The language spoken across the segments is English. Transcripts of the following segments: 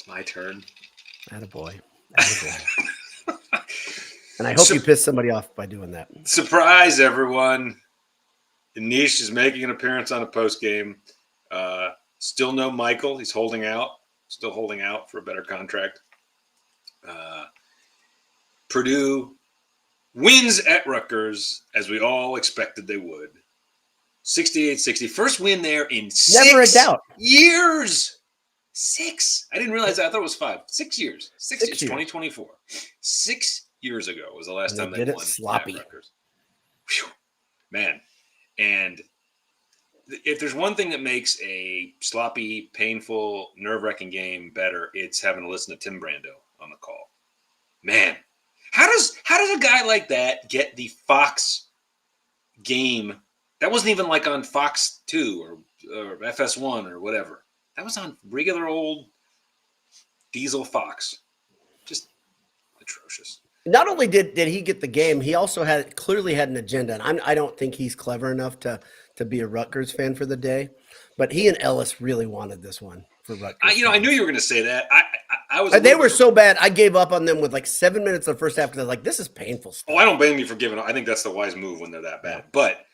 It's my turn. Attaboy. And I hope you piss somebody off by doing that. Surprise, everyone. Anish is making an appearance on a post game. Still no Michael. He's holding out. Still holding out for a better contract. Purdue wins at Rutgers, as we all expected they would. 68-60. First win there in Never a doubt. years. 6. I didn't realize that. I thought it was 5. 6 years. 6 years. 2024. 6 years ago was the last time they won sloppy. at Rutgers. Whew. Man. And if there's one thing that makes a sloppy, painful, nerve-wracking game better, it's having to listen to Tim Brando on the call. Man, how does a guy like that get the Fox game? That wasn't even like on Fox 2 or FS1 or whatever. That was on regular old Diesel Fox. Just atrocious. Not only did he get the game, he also clearly had an agenda. And I don't think he's clever enough to be a Rutgers fan for the day. But he and Ellis really wanted this one for Rutgers. I knew you were going to say that. I was. They were so bad. I gave up on them with like 7 minutes of the first half because I was like, this is painful stuff. Oh, I don't blame you for giving up. I think that's the wise move when they're that bad. Yeah. But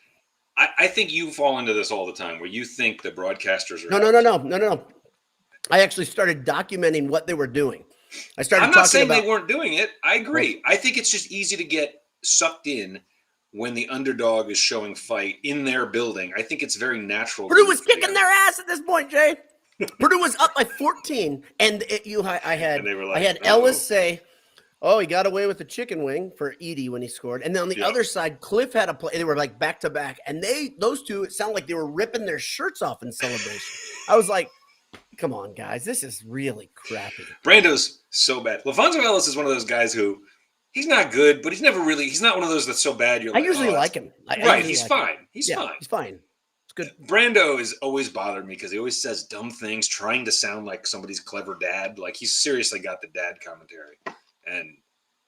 I think you fall into this all the time where you think the broadcasters are. No. I actually started documenting what they were doing. I'm not saying they weren't doing it. I agree. I think it's just easy to get sucked in when the underdog is showing fight in their building. I think it's very natural. Purdue was kicking their ass at this point, Jay. Purdue was up by 14, and I had Ellis say, "Oh, he got away with the chicken wing for Edey when he scored." And then on the other side, Cliff had a play. They were like back to back, and those two, it sounded like they were ripping their shirts off in celebration. I was like, come on, guys, this is really crappy. Brando's so bad. LaVonzo Ellis is one of those guys who he's not good, but he's not one of those that's so bad. I usually like him. He's fine. He's fine. He's fine. It's good. Brando has always bothered me because he always says dumb things, trying to sound like somebody's clever dad. Like he's seriously got the dad commentary. And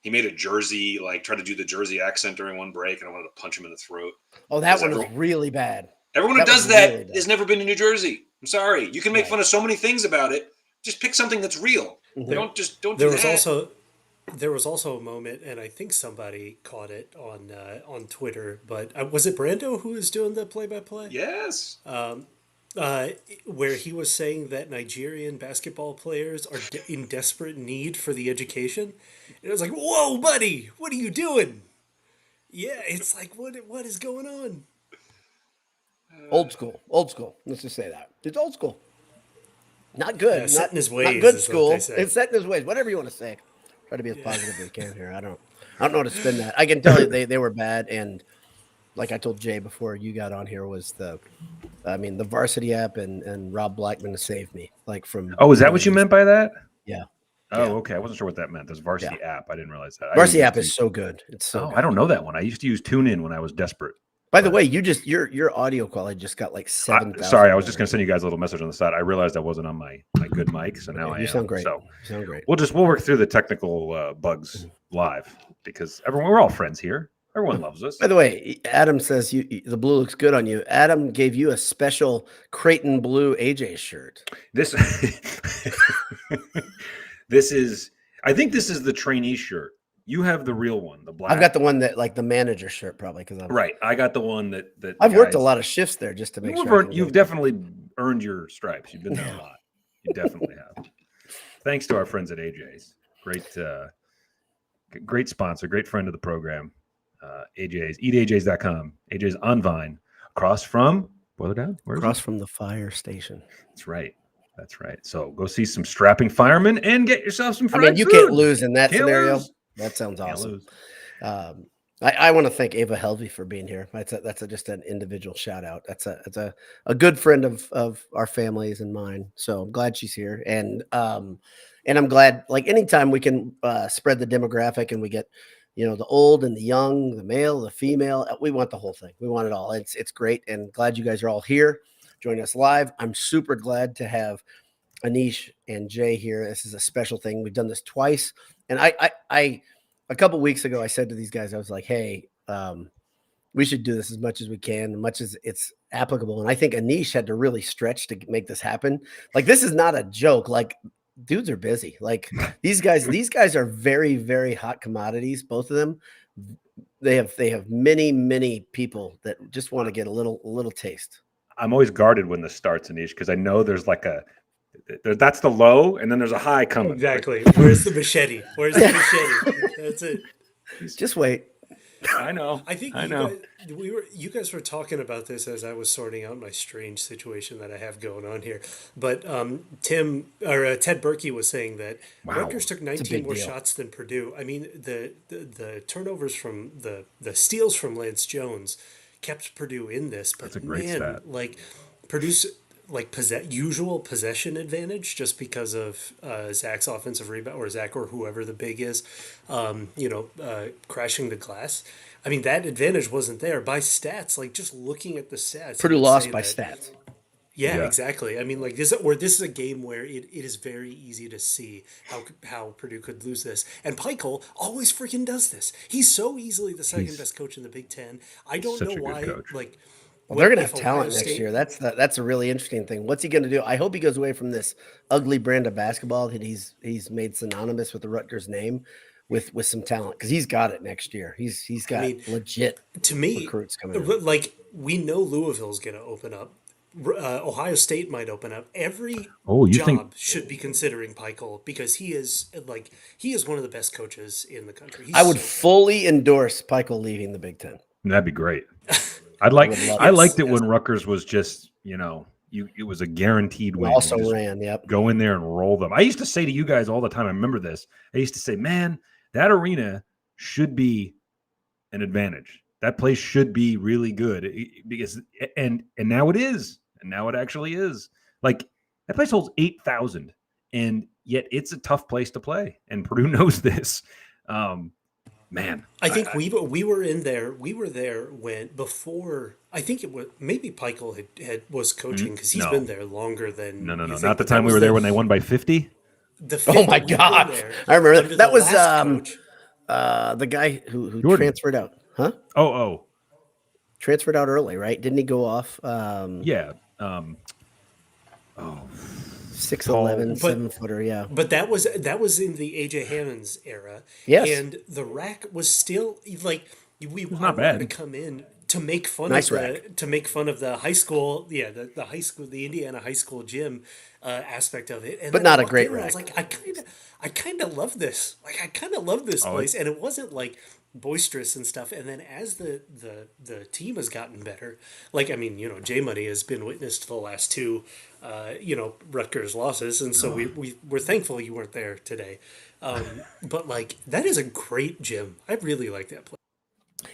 he made a Jersey, tried to do the Jersey accent during one break, and I wanted to punch him in the throat. Oh, that one was really bad. Everyone who does that has never been to New Jersey. I'm sorry. You can make fun of so many things about it. Just pick something that's real. Don't do that. There was also a moment, and I think somebody caught it on Twitter, but was it Brando who was doing the play-by-play? Yes. Where he was saying that Nigerian basketball players are in desperate need for the education. And it was like, whoa, buddy, what are you doing? Yeah, it's like, what is going on? Old school. Let's just say that. It's old school. Not good. Set in his ways. Not good school. It's set in his ways. Whatever you want to say. Try to be as positive as we can here. I don't know how to spin that. I can tell you they were bad. And like I told Jay before you got on here was the varsity app and Rob Blackman saved me. Oh, is that what you meant by that? Yeah. Oh, okay. I wasn't sure what that meant. There's varsity app. I didn't realize that. Varsity app is so good. It's so good. I don't know that one. I used to use TuneIn when I was desperate. By the way, your audio quality just got like 7,000. Sorry, I was just going to send you guys a little message on the side. I realized I wasn't on my good mic, so now I am. You sound great. So you sound great. We'll work through the technical bugs live because we're all friends here. Everyone loves us. By the way, Adam says the blue looks good on you. Adam gave you a special Creighton blue AJ shirt. This is. I think this is the trainee shirt. You have the real one, the black. I've got the one that like the manager shirt probably because right. I got the one that I've worked a lot of shifts there just to make sure. You've definitely earned your stripes. You've been there a lot. You definitely have. Thanks to our friends at AJ's. Great sponsor, great friend of the program. AJ's, eatajs.com. AJ's on Vine, across from boil it down. Across from the fire station. That's right. So go see some strapping firemen and get yourself some fried you food. Can't lose in that scenario. That sounds awesome. I want to thank Ava Helvey for being here. That's just an individual shout out. That's a good friend of our families and mine. So I'm glad she's here. And I'm glad anytime we can spread the demographic and we get, the old and the young, the male, the female, we want the whole thing. We want it all. It's great. And glad you guys are all here joining us live. I'm super glad to have Anish and Jay here. This is a special thing. We've done this twice. And I a couple of weeks ago, I said to these guys, I was like, hey, we should do this as much as we can, as much as it's applicable. And I think Anish had to really stretch to make this happen. This is not a joke. dudes are busy. Like these guys are very, very hot commodities. Both of them. They have many people that just want to get a little taste. I'm always guarded when this starts, Anish, because I know there's like that's the low, and then there's a high coming. Exactly. Where's the machete? Where's the machete? That's it. Just wait. I know. I think you guys were talking about this as I was sorting out my strange situation that I have going on here. But Ted Berkey was saying that Rutgers took 19 more shots than Purdue. I mean, the turnovers from the steals from Lance Jones kept Purdue in this. But that's a great stat. Like Purdue's usual possession advantage just because of Zach's offensive rebound, or Zach or whoever the big is, crashing the glass. I mean, that advantage wasn't there by stats. Like just looking at the stats, Purdue lost by stats. Yeah, exactly. I mean, like this is a game where it is very easy to see how Purdue could lose this. And Pikiell always freaking does this. He's so easily the second best coach in the Big Ten. I don't know why. Like. Well, they're going to have talent next year. That's a really interesting thing. What's he going to do? I hope he goes away from this ugly brand of basketball that he's made synonymous with the Rutgers name, with some talent, because he's got it next year. He's got legit recruits coming in. Like we know Louisville's going to open up. Ohio State might open up. Every job should be considering Pikiell, because he is one of the best coaches in the country. I would fully endorse Pikiell leaving the Big Ten. That'd be great. I liked it when Rutgers was just, it was a guaranteed win. Also ran, yep. Go in there and roll them. I used to say to you guys all the time, I remember this. I used to say, man, that arena should be an advantage. That place should be really good, because and now it is. And now it actually is. Like that place holds 8,000, and yet it's a tough place to play. And Purdue knows this. Man, I think we were in there. We were there before. I think it was maybe Pikiell was coaching, because he's been there longer than. No. Not the time we were there when they won by 50. Oh my God! I remember that was the guy who transferred out, huh? Oh, transferred out early, right? Didn't he go off? Yeah. 6'11", 7-footer, yeah. But that was in the AJ Hammonds era. Yes. And the rack was still like we wanted to come in to make fun of the high school, the high school, the Indiana high school gym aspect of it. And but not a great rack. I was like, I kind of love this. Like I kind of love this place, and it wasn't like boisterous and stuff. And then as the team has gotten better, like I mean, J Money has been witness to the last two Rutgers losses, and so we're thankful you weren't there today. But like that is a great gym. I really like that place.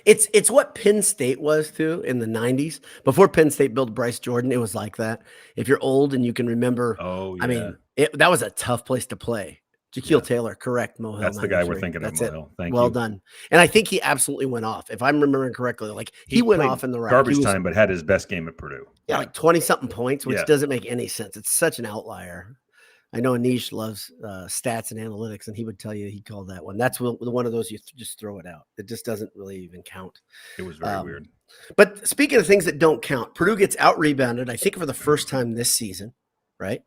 It's what Penn State was too in the 90s. Before Penn State built Bryce Jordan, it was like that. If you're old and you can remember, I mean, that was a tough place to play. Pikiell Taylor, correct, Mohill. That's the guy we're thinking of, Mohill. Thank you. Well done. And I think he absolutely went off. If I'm remembering correctly, like he went off in the rack. Garbage time, but had his best game at Purdue. Yeah, like 20-something points, which doesn't make any sense. It's such an outlier. I know Anish loves stats and analytics, and he would tell you he called that one. That's one of those you just throw it out. It just doesn't really even count. It was very weird. But speaking of things that don't count, Purdue gets out-rebounded, I think, for the first time this season, right?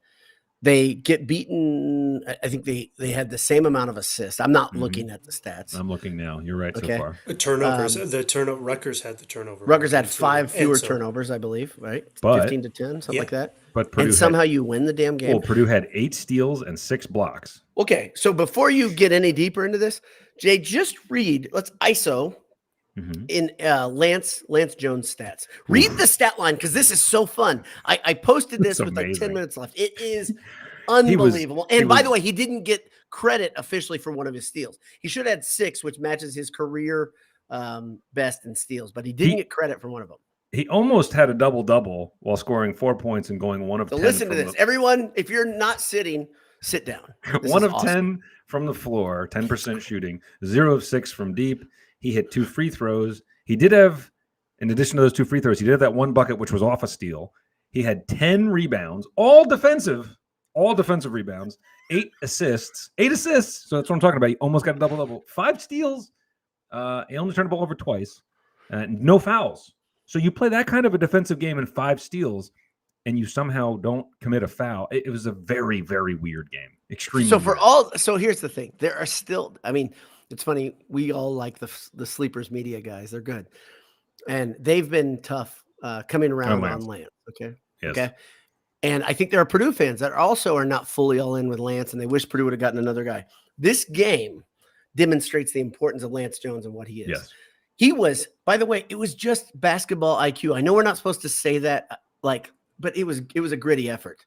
They get beaten. I think they had the same amount of assists. I'm not looking at the stats. I'm looking now. You're right so far. Turnovers. Rutgers had the turnover. Rutgers had 5 fewer turnovers, I believe, right? 15 to 10, something like that. But Purdue somehow you win the damn game. Well, Purdue had 8 steals and 6 blocks. Okay, so before you get any deeper into this, Jay, just read. Let's ISO in Lance Jones stats. Read the stat line, because this is so fun. I posted this with like 10 minutes left. It is unbelievable. By the way, he didn't get credit officially for one of his steals. He should have had 6, which matches his career best in steals, but he didn't get credit for one of them. He almost had a double-double while scoring 4 points and going 1 of 10. So listen to this. Everyone, if you're not sitting, sit down. 1 of 10 from the floor, 10% shooting, 0 of 6 from deep. He hit 2 free throws. He did have, in addition to those 2 free throws, he did have that 1 bucket, which was off a steal. He had 10 rebounds, all defensive rebounds, 8 assists. So that's what I'm talking about. He almost got a double-double. 5 steals. He only turned the ball over twice. No fouls. So you play that kind of a defensive game and 5 steals, and you somehow don't commit a foul. It was a very, very weird game. Extremely. So weird. so here's the thing. There are still, I mean, it's funny. We all like the sleepers media guys. They're good. And they've been tough coming around on Lance. Okay. Yes. Okay. And I think there are Purdue fans that also are not fully all in with Lance, and they wish Purdue would have gotten another guy. This game demonstrates the importance of Lance Jones and what he is. Yes. He was, by the way, it was just basketball IQ. I know we're not supposed to say that, but it was a gritty effort.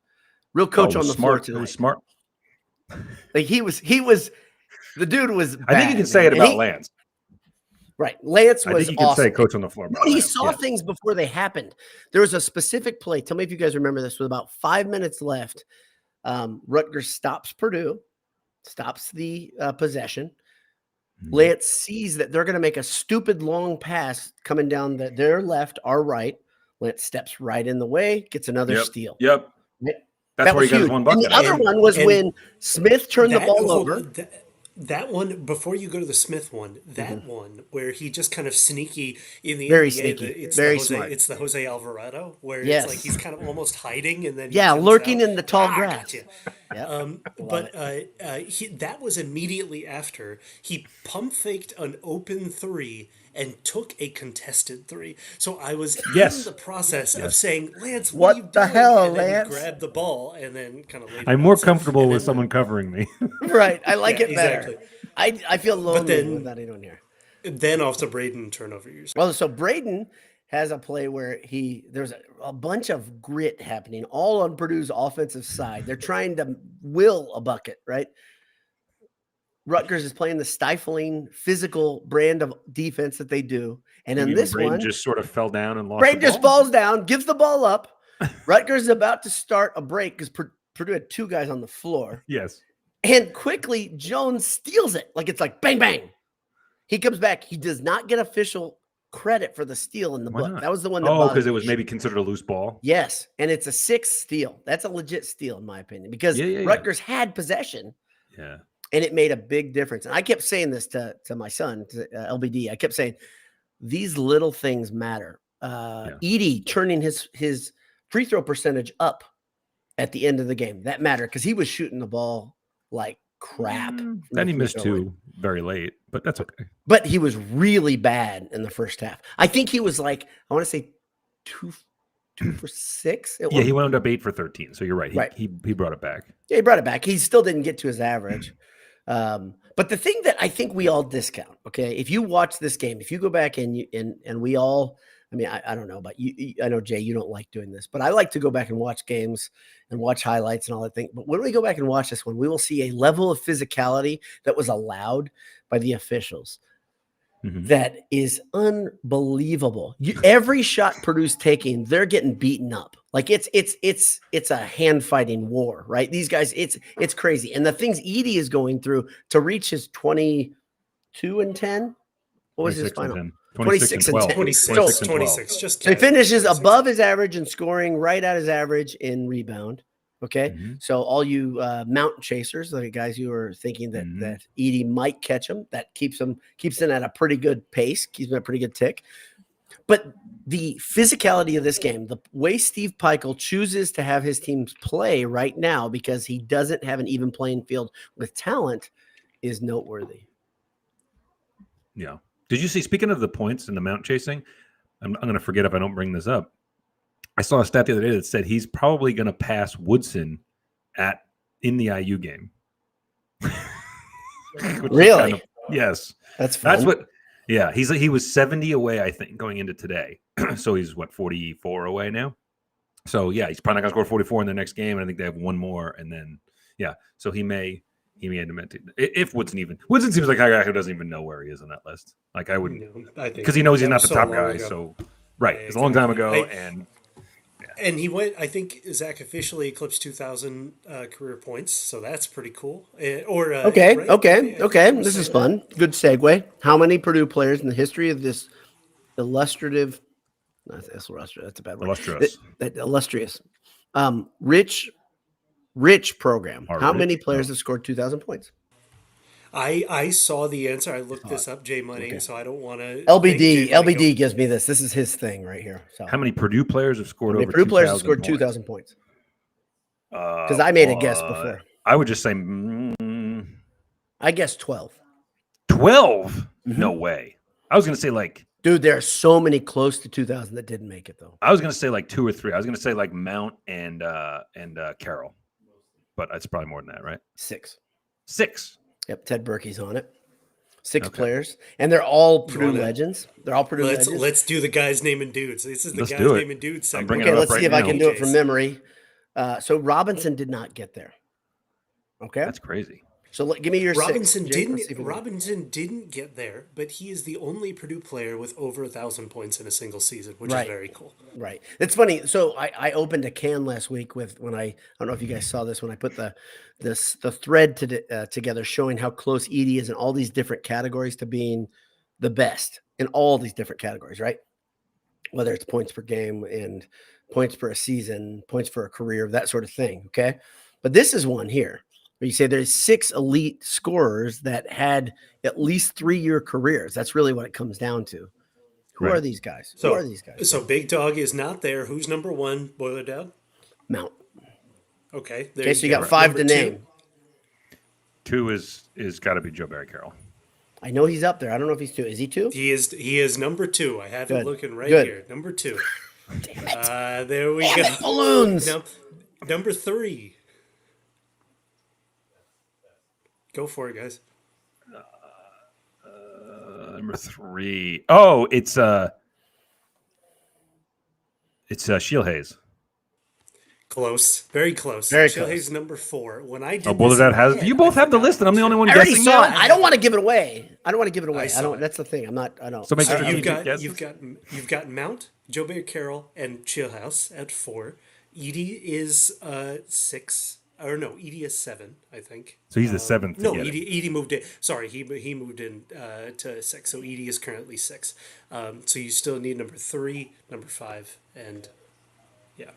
Real coach on the floor tonight. It was smart. Like he was the dude was bad, I think you can say it about Lance. Right. Lance was I think you can awesome. say coach on the floor. He saw things before they happened. There was a specific play. Tell me if you guys remember this. With about 5 minutes left, Rutgers stops Purdue, stops the possession. Lance sees that they're going to make a stupid long pass coming down their left, our right. Lance steps right in the way, gets another steal. Yep. Right? That's where he got his one bucket. And the other one was when Smith turned the ball over. That one, before you go to the Smith one, that one where he just kind of sneaky in the very NBA, sneaky, very smart. It's the Jose Alvarado where yes. It's like he's kind of almost hiding and then lurking in the tall grass. Yep. That was immediately after he pump faked an open three and took a contested three. So I was in the process of saying, Lance, what are you doing? The hell, and then Lance? He grabbed the ball and then kind of laid I'm more comfortable with someone covering me. Right. I like it better. Exactly. I feel lonely with that I don't hear. Then off to Braden, turnover years. Well, so Braden has a play where there's a bunch of grit happening all on Purdue's offensive side. They're trying to will a bucket, right? Rutgers is playing the stifling, physical brand of defense that they do. And in this Braden one, just sort of fell down and lost Braden the ball. just falls down, gives the ball up. Rutgers is about to start a break because Purdue had two guys on the floor. Yes. And quickly, Jones steals it. Like it's like bang, bang. He comes back. He does not get official credit for the steal in the book. That was the one that because it was maybe considered a loose ball. Yes. And it's a 6th steal. That's a legit steal, in my opinion, because Rutgers had possession. Yeah. And it made a big difference. And I kept saying this to my son, to LBD. I kept saying, these little things matter. Edey turning his free throw percentage up at the end of the game. That mattered because he was shooting the ball like crap. Then he missed 2 very late, but that's okay. But he was really bad in the first half. I think he was like, I want to say 2 for 6. He wound up 8 for 13. So you're right. He brought it back. Yeah, he brought it back. He still didn't get to his average. But the thing that I think we all discount, okay, if you watch this game, if you go back and we all, I mean, I don't know about you. I know, Jay, you don't like doing this, but I like to go back and watch games and watch highlights and all that thing. But when we go back and watch this one, we will see a level of physicality that was allowed by the officials that is unbelievable. Every shot Purdue's taking, they're getting beaten up. Like it's a hand fighting war, right? These guys, it's crazy. And the things Edey is going through to reach his 22 and 10. What was his final? 26 and 10. 26. Just so he finishes above his average in scoring, right at his average in rebound. Okay. So all you mountain chasers, the guys who are thinking that Edey might catch him, that keeps him at a pretty good pace, keeps him at a pretty good tick. But the physicality of this game, the way Steve Pikiell chooses to have his teams play right now, because he doesn't have an even playing field with talent, is noteworthy. Yeah. Did you see, speaking of the points and the mount chasing, I'm going to forget if I don't bring this up. I saw a stat the other day that said he's probably going to pass Woodson in the IU game. Really? Yes. That's fun. That's what. Yeah, he was 70 away, I think, going into today. So he's 44 away now. So yeah, he's probably not gonna score 44 in the next game, and I think they have one more, and then so he may end up if Woodson seems like a guy who doesn't even know where he is on that list. Like I wouldn't, because he knows he's not the top guy. So it's a long time ago, and he went. I think Zach officially eclipsed 2,000 career points, so that's pretty cool. Okay. This is fun. Good segue. How many Purdue players in the history of this illustrative? That's a bad word. Illustrious. Rich program. How many players have scored 2,000 points? I saw the answer. I looked this up, J Money, Okay. so I don't want to. LBD gives me this. This is his thing right here. So How many Purdue players have scored over Purdue players have 2,000 scored points? 2,000 points? Because I made a guess before. I would just say I guessed 12. 12. No way. I was going to say like. Dude, there are so many close to 2,000 that didn't make it though. I was going to say like 2 or 3. I was going to say like Mount and Carroll, but it's probably more than that, right? 6. 6. Yep, Ted Berkey's on it. 6 players, and they're all Purdue legends. They're all Purdue legends. Let's do the guys naming dudes. This is the Let's guys do it. naming dudes I'm segment. bringing Okay, it up let's right see if I now. can do it from memory. So Robinson did not get there. Okay, That's crazy. so give me your Robinson 6. Jake, let's see if we can- Robinson didn't get there, but he is the only Purdue player with over 1,000 points in a single season, which Right. is very cool. Right. It's funny. So I opened a can last week with I don't know if you guys saw this when I put the thread together showing how close Edey is in all these different categories to being the best in all these different categories, right? Whether it's points per game and points per season, points for a career, that sort of thing. Okay. But this is one here where you say there's 6 elite scorers that had at least 3-year careers. That's really what it comes down to. Who Right. are these guys? So, Who are these guys? So Big Dog is not there. Who's number 1? Boiler Dad. Mount. Okay. There Okay, so you got 5 to Number 2. name. 2 is got to be Joe Barry Carroll. I know he's up there. I don't know if he's 2. Is he 2? He is number 2. I have Good. it looking right Good. here. Number 2. Damn it. There we Damn go. it, balloons. Number 3. Go for it, guys. Number 3. Oh, it's Shield Hayes. Close. Very close. Very Shilhay's close. number 4. When I did Oh, Boiler this Dad in has. my You head, both I have the forgot. list, and I'm the only one I already guessing saw now? it. I don't want to give it away. I saw it. That's the thing. I don't. So make So sure you've you got guess. you've got Mount, Joe Bear Carroll, and Chillhouse at 4. Edey is 6. Or no, Edey is 7, I think. So he's the 7th. No, to get it. Edey moved in. Sorry, he moved in to 6. So Edey is currently 6. So you still need number 3, number 5, and yeah,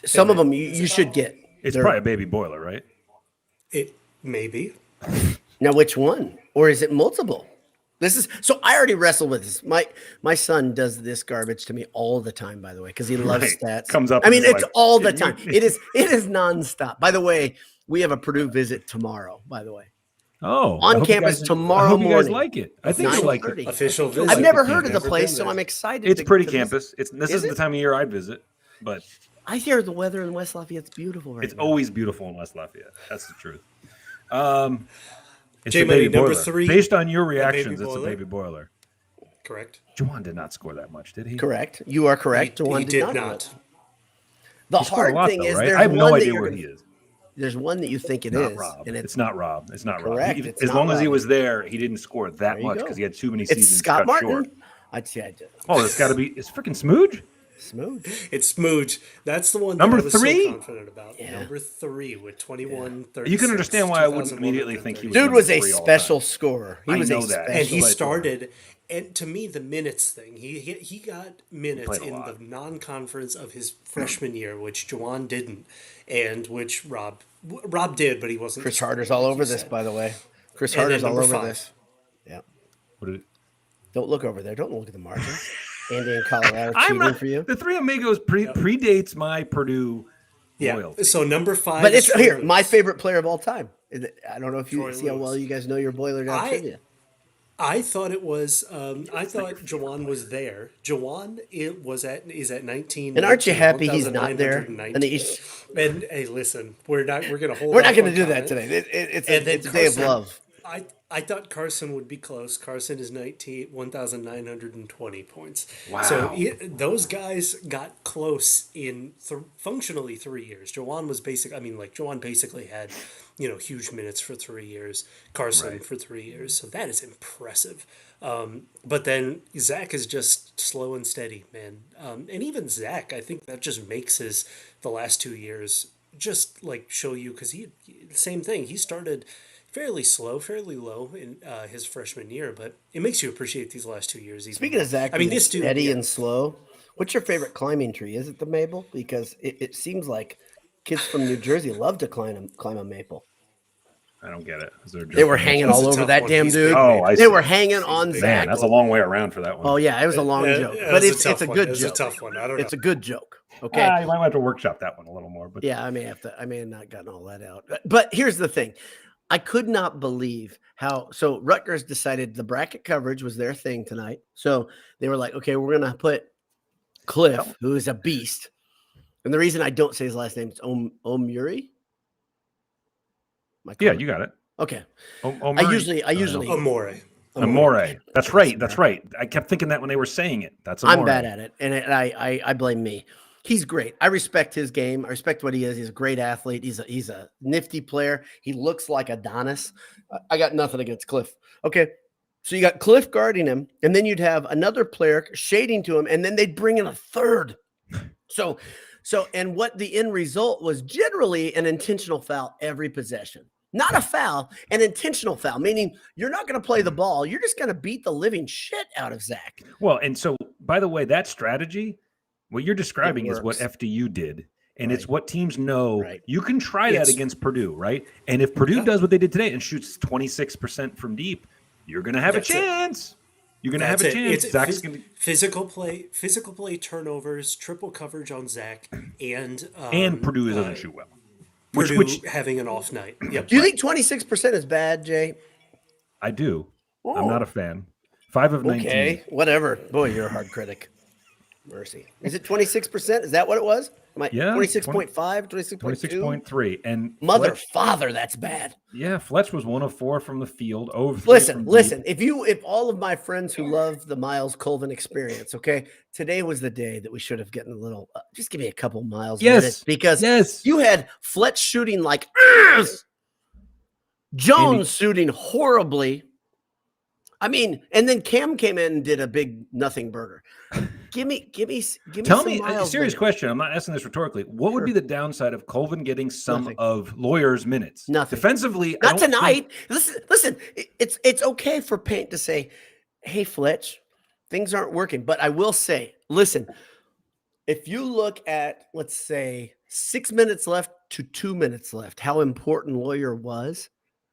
Some of them you should get. It's They're- probably a baby Boiler, right? it may be. Now, which one? Or is it multiple? This is so I already wrestled with this. My son does this garbage to me all the time, by the way, because he loves Right. stats. Comes up I mean, and it's like, all the "Can time. you-" It is nonstop. By the way, we have a Purdue visit tomorrow, by the way. Oh, On I hope you campus guys- tomorrow I hope you guys morning. like it. I think you'll like it. 9:30. Official visit. I've never the heard of the campus. place, so I'm excited. It's pretty to visit. campus. This Is is the it? time of year I'd visit, but I hear the weather in West Lafayette's beautiful right it's now. always beautiful in West Lafayette. That's the truth. It's J the Money, baby number boiler. 3, Based on your baby reactions, it's a boiler? baby boiler. Correct. Juwan did not score that much, did he? Correct. You are correct. He One did not. not. The He scored hard a lot, thing though, is right? there's I have no one that idea you're where gonna- he is. There's one that you think it Not is, Rob. and It's not Rob. It's not Rob. Correct. He- It's as not long as he Rob. was there, he didn't score that There you much go. because he had too many It's seasons Scott cut Martin. short. I'd say I did. Oh, it's got to be. It's freaking Smooge. Smooth. It's Smooge. That's the one Number that I was 3? so confident about. Yeah. Number 3 with 21, 36, You can understand why I wouldn't immediately think he was Dude was a number 3 all the special time. scorer. He I was know a that. special. and he But- started. And to me, the minutes thing, he got minutes played a in lot. the non-conference of his freshman year, which Juwan didn't, and which Rob did, but he wasn't. Chris Harder's all over this, by the way. Chris And then Harder's all number over 5. this. Yeah. What did it- Don't look over there. Don't look at the margins. Andy in Colorado I'm cheating not, for you. The Three Amigos predates my Purdue Yeah. loyalty. So number 5. But it's is here. Troy My Lewis. favorite player of all time. I don't know if you Troy see how well Lewis. you guys know your Boiler Down I- trivia. I thought it was. I thought Jawan was there. Jawan is at 19. And aren't you happy he's not there? 19,990. And he's, And hey, listen, we're gonna hold. we're not off going on to do that comment. today. It's And then a day of Carson- love. I thought Carson would be close. Carson is 1,920 points. Wow. So those guys got close in functionally 3 years. Jawan was Jawan basically had, huge minutes for 3 years. Carson Right. for 3 years. So that is impressive. But then Zach is just slow and steady, man. And even Zach, I think that just makes the last 2 years just like show you, because same thing. He started fairly slow, fairly low in his freshman year, but it makes you appreciate these last 2 years. Even Speaking of Zach, I mean, this dude, steady yeah. and slow. What's your favorite climbing tree? Is it the maple? Because it seems like kids from New Jersey love to climb a maple. I don't get it. They were hanging all over that damn dude. They were hanging on Zach. Man, that's a long way around for that one. Oh yeah, it was a long joke, but it's a good joke. It's a tough one. I don't know. It's a good joke. Okay, you might have to workshop that one a little more. But yeah, I may have not gotten all that out. But here's the thing. I could not believe how so Rutgers decided the bracket coverage was their thing tonight. So they were like, okay, we're gonna put Cliff, who is a beast. And the reason I don't say his last name is Omuri. Yeah, you got it. Okay. Omuri. I usually Amore. That's right. That's right. I kept thinking that when they were saying it. That's Amore. I'm bad at it, and I blame me. He's great. I respect his game. I respect what he is. He's a great athlete. He's a nifty player. He looks like Adonis. I got nothing against Cliff. Okay. So you got Cliff guarding him, and then you'd have another player shading to him, and then they'd bring in a third. So and what the end result was generally an intentional foul every possession. Not a foul, an intentional foul, meaning you're not going to play the ball. You're just going to beat the living shit out of Zach. Well, and so, by the way, that strategy, what you're describing is what FDU did. And it's what teams know. Right. You can try that against Purdue, right? And if Purdue does what they did today and shoots 26% from deep, you're going to have a chance. You're going to have a chance. Zach's going to physical play, turnovers, triple coverage on Zach, and Purdue doesn't shoot well. Which having an off night. Yep. Do you think 26% is bad, Jay? I do. Oh. I'm not a fan. 5 of 19. Okay, whatever. Boy, you're a hard critic. Mercy. Is it 26%? Is that what it was? Am I 26.5, 26.2? 26.3. And father, that's bad. Yeah, Fletch was 1 of 4 from the field. Listen. If all of my friends who love the Miles Colvin experience, okay, today was the day that we should have gotten a little. Just give me a couple miles. Yes, because you had Fletch shooting like Jones shooting horribly. I mean, and then Cam came in and did a big nothing burger. Give me. Tell me a serious question. I'm not asking this rhetorically. What would be the downside of Colvin getting some of Lawyer's minutes? Nothing. Defensively, not tonight. Listen. It's okay for Paint to say, "Hey, Fletch, things aren't working." But I will say, listen. If you look at, let's say, 6 minutes left to 2 minutes left, how important Lawyer was.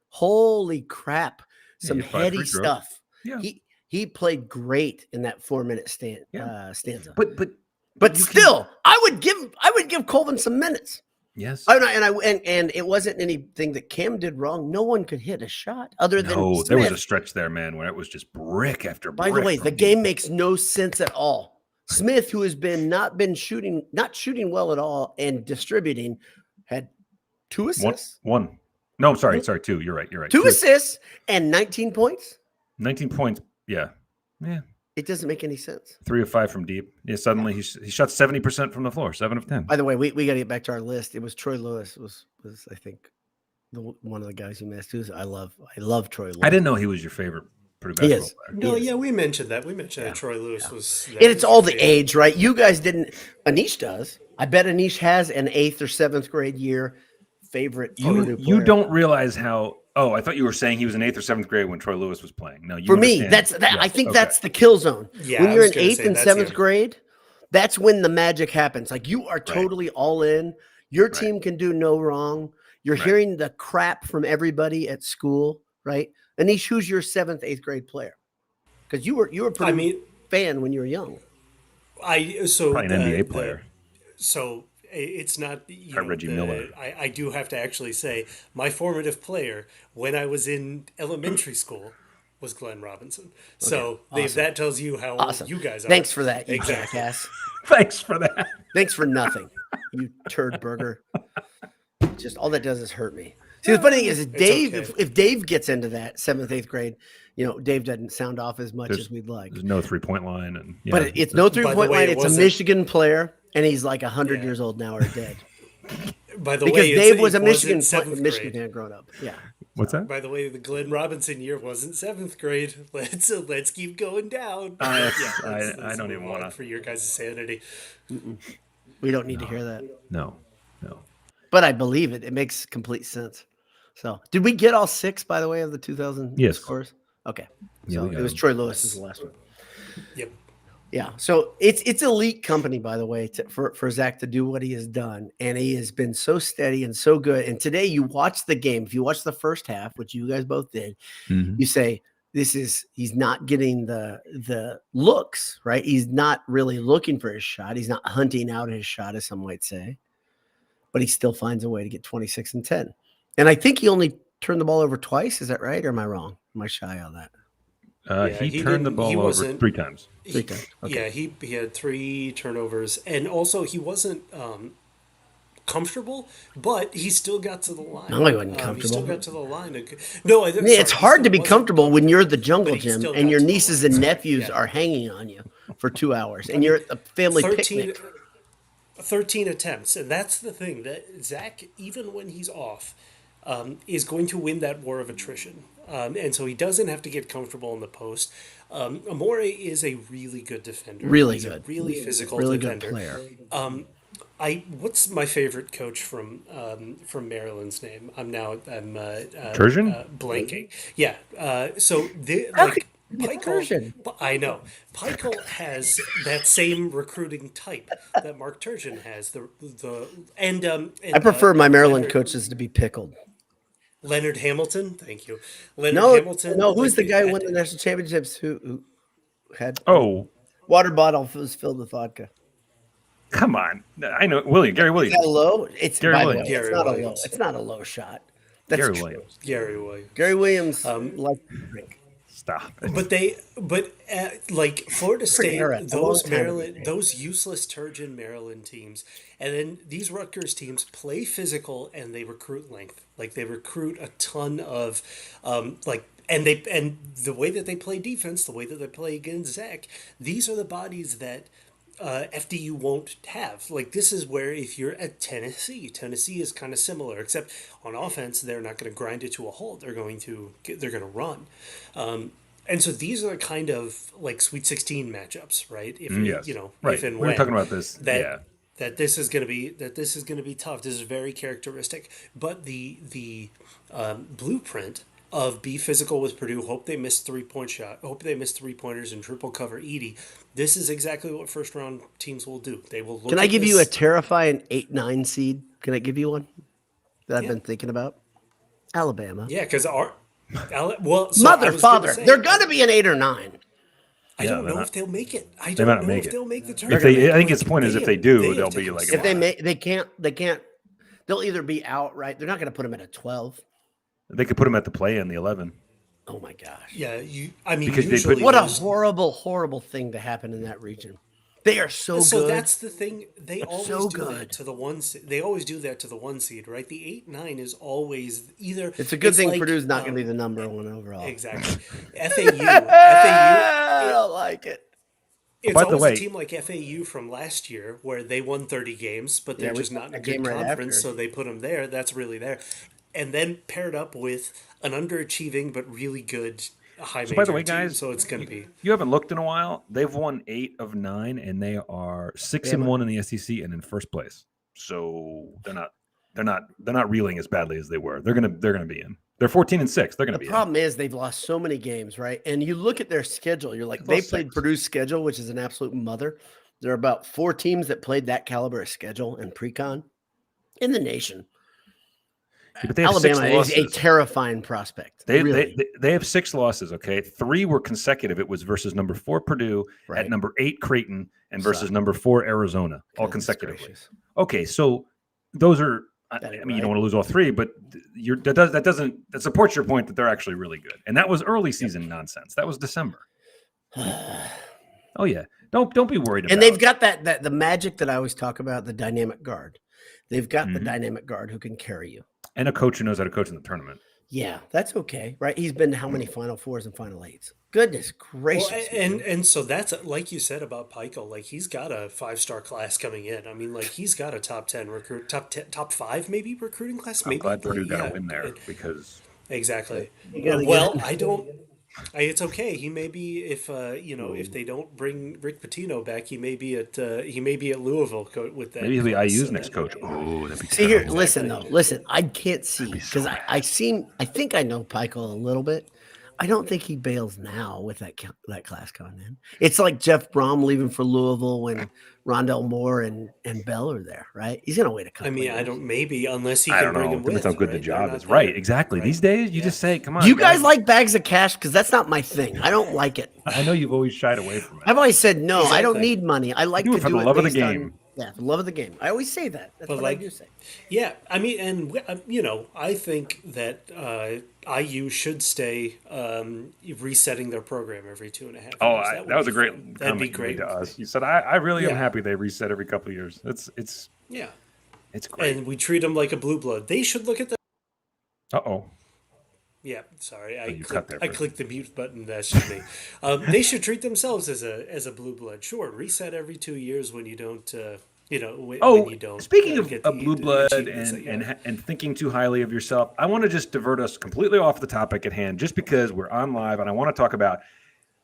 Holy crap! Some heady stuff. Yeah. He played great in that 4-minute stanza. But still, I would give Colvin some minutes. Yes. And it wasn't anything that Cam did wrong. No one could hit a shot other than Smith. There was a stretch there, man, where it was just brick after brick. By the way, the game makes no sense at all. Smith, who has not shooting well at all and distributing, had 2 assists. One. No, I'm sorry, 2. You're right. 2 assists and 19 points. 19 points. Yeah. It doesn't make any sense. 3 of 5 from deep. Yeah, suddenly he shot 70% from the floor, 7 of 10. By the way, we got to get back to our list. It was Troy Lewis was I think one of the guys you missed. I love Troy Lewis. I didn't know he was your favorite Purdue basketball player. No, yeah, we mentioned that. That Troy Lewis was. And it's all the age, right? You guys didn't. Anish does. I bet Anish has an 8th or 7th grade year favorite. You don't realize how. Oh, I thought you were saying he was in 8th or 7th grade when Troy Lewis was playing. No, for me, that's. I think that's the kill zone. Yeah, when you're in 8th and 7th grade, that's when the magic happens. Like you are totally all in. Your team can do no wrong. You're hearing the crap from everybody at school, right? Anish, who's your 7th, 8th grade player? Because you were a pretty fan when you were young. Probably an NBA player. So it's not Reggie Miller. I do have to actually say my formative player when I was in elementary school was Glenn Robinson. So that tells you how old you guys are. Thanks for that, you jackass. Thanks for that. Thanks for nothing, you turd burger. Just all that does is hurt me. See, the funny thing is Dave, if Dave gets into that 7th, 8th grade, Dave doesn't sound off as much as we'd like. There's no 3-point line. But it's no 3-point line. It's a Michigan player, and he's like 100 years old now or dead. By the because way, Dave was a Michigan fan growing up. Yeah. What's that? By the way, the Glenn Robinson year wasn't 7th grade. Let's keep going down. I don't even want to. For your guys' sanity. We don't need to hear that. No. But I believe it. It makes complete sense. So, did we get all 6, by the way, of the 2000 scores? Okay. So, it was Troy Lewis is the last one. Yep. Yeah, so it's elite company, by the way, for Zach to do what he has done, and he has been so steady and so good. And today, you watch the game. If you watch the first half, which you guys both did, you say he's not getting the looks, right? He's not really looking for his shot. He's not hunting out his shot, as some might say, but he still finds a way to get 26 and 10. And I think he only turned the ball over twice. Is that right, or am I wrong? Am I shy on that? He turned the ball over 3 times. Okay. Yeah, he had 3 turnovers, and also he wasn't comfortable, but he still got to the line. No, he wasn't comfortable. He still got to the line. No, it's hard to be comfortable when you're the jungle gym and your nieces and nephews Yeah. are hanging on you for 2 hours, and you're at the family 13 picnic. 13 attempts, and that's the thing that Zach, even when he's off, is going to win that war of attrition. And so he doesn't have to get comfortable in the post. Amore is a really good defender. He's a really physical defender. Good player. What's my favorite coach from Maryland's name? I'm Turgeon? Blanking. Yeah. So Turgeon? I know. Pikiell has that same recruiting type that Mark Turgeon has. I prefer my Maryland coaches to be pickled. Leonard Hamilton, thank you. Hamilton. No, who's the guy who won the national championships who had water bottle was filled with vodka? Come on. I know Gary Williams. Is that low? It's Gary by Williams. The way, Gary it's not Williams. a low. It's not a low shot. That's Gary true. Williams. Gary Williams. Gary Williams likes to drink. Stop. Like Florida State, Maryland, those useless Turgeon Maryland teams, and then these Rutgers teams play physical and they recruit length. Like they recruit a ton of, and the way that they play defense, the way that they play against Zach, these are the bodies that FDU won't have. Like this is where if you're at Tennessee is kind of similar, except on offense they're not going to grind it to a halt. They're going to run. And so these are the kind of like Sweet 16 matchups, right? If right. If and we were talking about this. That this is going to be tough. This is very characteristic. But the blueprint of be physical with Purdue, hope they miss 3-point shot, hope they miss 3-pointers and triple cover Edey. This is exactly what first round teams will do. They will look. Can I give you a terrifying 8-9 seed? Can I give you one that I've been thinking about? Alabama. Yeah, because mother, father, they're going to be an 8 or 9. I don't know if they'll make it. I don't know if they'll make the tournament. I think its point is if they do, they'll be like. If they can't. They'll either be out, right? They're not going to put them at a 12. They could put them at the play in the 11. Oh my gosh. Yeah, what a horrible thing to happen in that region. They are so good. So that's the thing. They always do good. that to the 1 seed. They always do that to the 1 seed, right? The 8-9 is always either. It's a good thing Purdue's not going to be the number 1 overall. Exactly. FAU. I don't like it. It's always a team like FAU from last year where they won 30 games, but they're just not in a good conference, so they put them there. That's really there. And then paired up with an underachieving but really good high major. By the way, guys, so it's going to be. You haven't looked in a while. They've won 8 of 9, and they are 6-1 in the SEC and in first place. So they're not reeling as badly as they were. They're gonna be in. They're 14-6. They're gonna be. The problem is they've lost so many games, right? And you look at their schedule. You're like, they played Purdue's schedule, which is an absolute mother. There are about 4 teams that played that caliber of schedule in pre-con in the nation. Yeah, but they have Alabama is a terrifying prospect. They have 6 losses. Okay, 3 were consecutive. It was versus number 4 Purdue, at number 8 Creighton, and versus number 4 Arizona, all consecutively. Gracious. Okay, so those are. I mean, you don't want to lose all 3, but that supports your point that they're actually really good. And that was early season nonsense. That was December. Oh yeah, don't be worried about. And they've got that the magic that I always talk about, the dynamic guard. They've got the dynamic guard who can carry you. And a coach who knows how to coach in the tournament. Yeah, that's okay, right? He's been to how many Final Fours and Final Eights? Goodness gracious! Well, and so that's like you said about Pikiell. Like he's got a 5-star class coming in. I mean, like he's got a top 10 recruit, top 5 maybe recruiting class. Maybe. I'm glad Purdue got a win there because exactly. Well, I don't. It's okay. He may be if they don't bring Rick Pitino back, he may be at Louisville with that. Maybe he'll be IU's next coach. Oh, that'd be see here. Listen, I can't see because I think I know Pikiell a little bit. I don't think he bails now with that class coming in. It's like Jeff Brom leaving for Louisville when Rondell Moore and Bell are there, right? He's going to wait a couple. I mean, of years. I don't. Maybe unless he I can don't bring know. him Depends with. how good the right? job They're is. not Right. there, Exactly. right? These days, you Yeah. just say, come on. Do you guys like bags of cash? Because that's not my thing. I don't like it. I know you've always shied away from it. I've always said no. I don't Exactly. need money. I like do to it for do the it love of the based on- game. Yeah, for the love of the game. I always say that. That's But what like- I do say. Yeah, I mean, and I think that IU should stay resetting their program every 2.5 years. Oh, would that was be a great fun. That'd comment be you made great to us. You said, I really am Yeah. happy they reset every couple of years. It's Yeah, great. and we treat them like a blue blood. They should look at the. Uh-oh. Yeah, sorry, you cut there for I a clicked the mute button. That's just me. They should treat themselves as a blue blood. Sure, reset every 2 years when you don't. When you don't. Speaking of get blue the blood achievements that you have. and thinking too highly of yourself, I want to just divert us completely off the topic at hand, just because we're on live, and I want to talk about: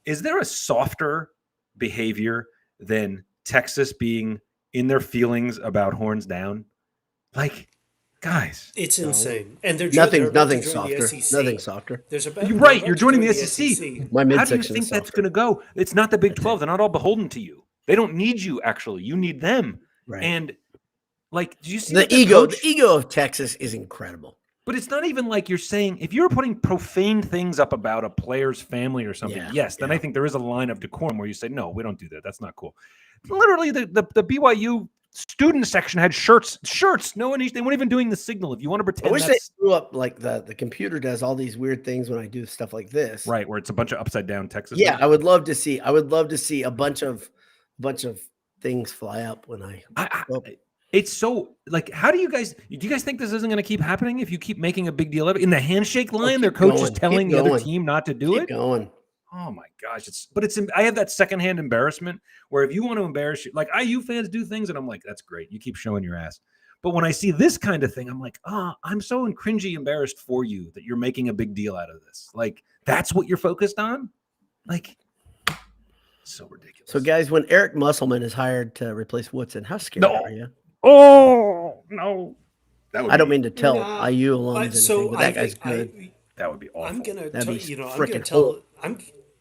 is there a softer behavior than Texas being in their feelings about horns down? Like, guys, It's insane, and they're Nothing about to join softer. the SEC. Nothing softer. You're you're right. You're joining the SEC. My How do you midsection think is that's softer. going to go? It's not the Big 12. They're not all beholden to you. They don't need you. Actually, you need them. Right. And like, do you see The what that ego, coach- the ego of Texas is incredible. But it's not even like you're saying, if you're putting profane things up about a player's family or something, Yeah, yes, then yeah. I think there is a line of decorum where you say, no, we don't do that. That's not cool. Literally, the BYU student section had shirts. No one, they weren't even doing the signal. If you want to I pretend wish they that's grew up like the computer does all these weird things when I do stuff like this. right, where it's a bunch of upside down Texas. Yeah, things. I would love to see. I would love to see a bunch of things fly up when I. It's so like, how do you guys think this isn't going to keep happening if you keep making a big deal of it? In the handshake line, their keep coach is going, telling keep the other going. team not to do Keep it. going. Oh my gosh. I have that secondhand embarrassment where if you want to embarrass you, like IU fans do things and I'm like, that's great. You keep showing your ass. But when I see this kind of thing, I'm like, I'm so cringy embarrassed for you that you're making a big deal out of this. Like, that's what you're focused on? Like, so ridiculous. So, guys, when Eric Musselman is hired to replace Woodson, how scared are you? Oh, no. I don't mean to tell Nah, IU alums so anything, but that I guy's think good. That would be awful. I'm gonna, That'd be I'm gonna frickin' tell.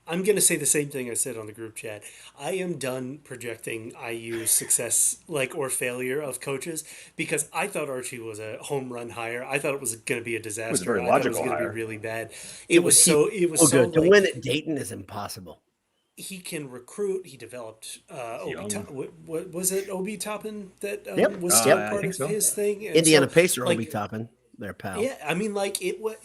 I'm gonna say the same thing I said on the group chat. I am done projecting IU success or failure of coaches because I thought Archie was a home run hire. I thought it was going to be a disaster. very I thought it was logical going to hire. be really bad. It was so good. To win at Dayton is impossible. He can recruit. He developed Obi. Young. What was it? Obi Toppin that Yep. was still I part think of so. his thing. And Indiana so, Pacer Obi Toppin, their pal. Yeah, I mean, it was.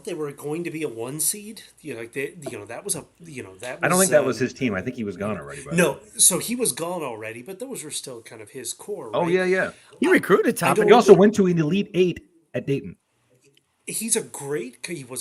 They were going to be a 1 seed. That was a. That was, I don't think that was his team. I think he was gone already. No, so he was gone already, but those were still kind of his core. Right? Oh, yeah. He recruited Toppin. He also went to an Elite Eight at Dayton. He was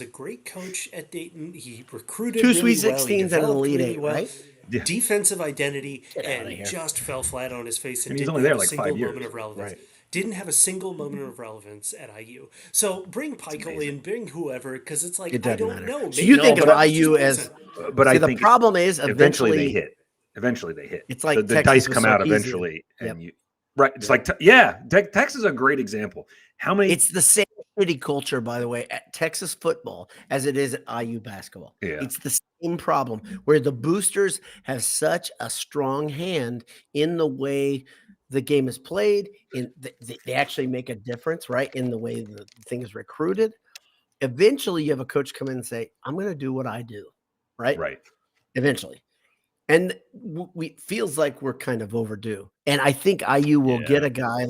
a great coach at Dayton. He recruited Two really Sweet well. He 16s and an developed Elite really Eight, well. right? Yeah. Defensive identity, outta and here. just fell flat on his face and And he's didn't only have there a like single 5 years. moment of relevance. Right. Didn't have a single moment of relevance at IU. So bring Pikiell in, bring whoever, because it's like It I doesn't don't matter. know. So you think of maybe IU just as, But I the think problem is eventually they hit. It's like the Texas dice with come out Sarkisian. eventually, Yep. and you right. It's like Texas is a great example. How many? It's the same shitty culture, by the way, at Texas football as it is at IU basketball. Yeah. It's the same problem where the boosters have such a strong hand in the way the game is played. They actually make a difference, right, in the way the thing is recruited. Eventually, you have a coach come in and say, I'm going to do what I do, right? Right. Eventually. And we feels like we're kind of overdue. And I think IU will get a guy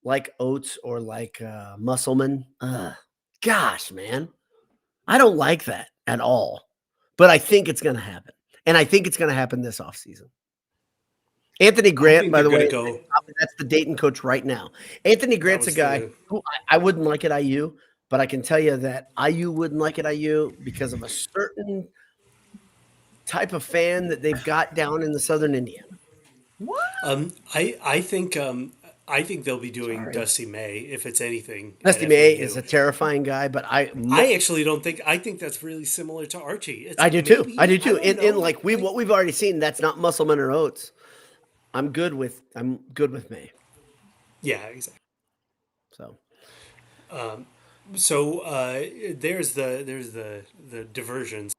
like Oates or like Musselman. Gosh, man. I don't like that at all. But I think it's going to happen. And I think it's going to happen this offseason. Anthony Grant, by the way, that's the Dayton coach right now. Anthony Grant's a guy who I wouldn't like at IU, but I can tell you that IU wouldn't like at IU because of a certain type of fan that they've got down in the southern Indiana. What? I think they'll be doing Dusty May if it's anything. Dusty May is a terrifying guy, but I actually don't think. I think that's really similar to Archie. I do too. In like what we've already seen, that's not Musselman or Oates. I'm good with May. Yeah, exactly. So, So there's the diversions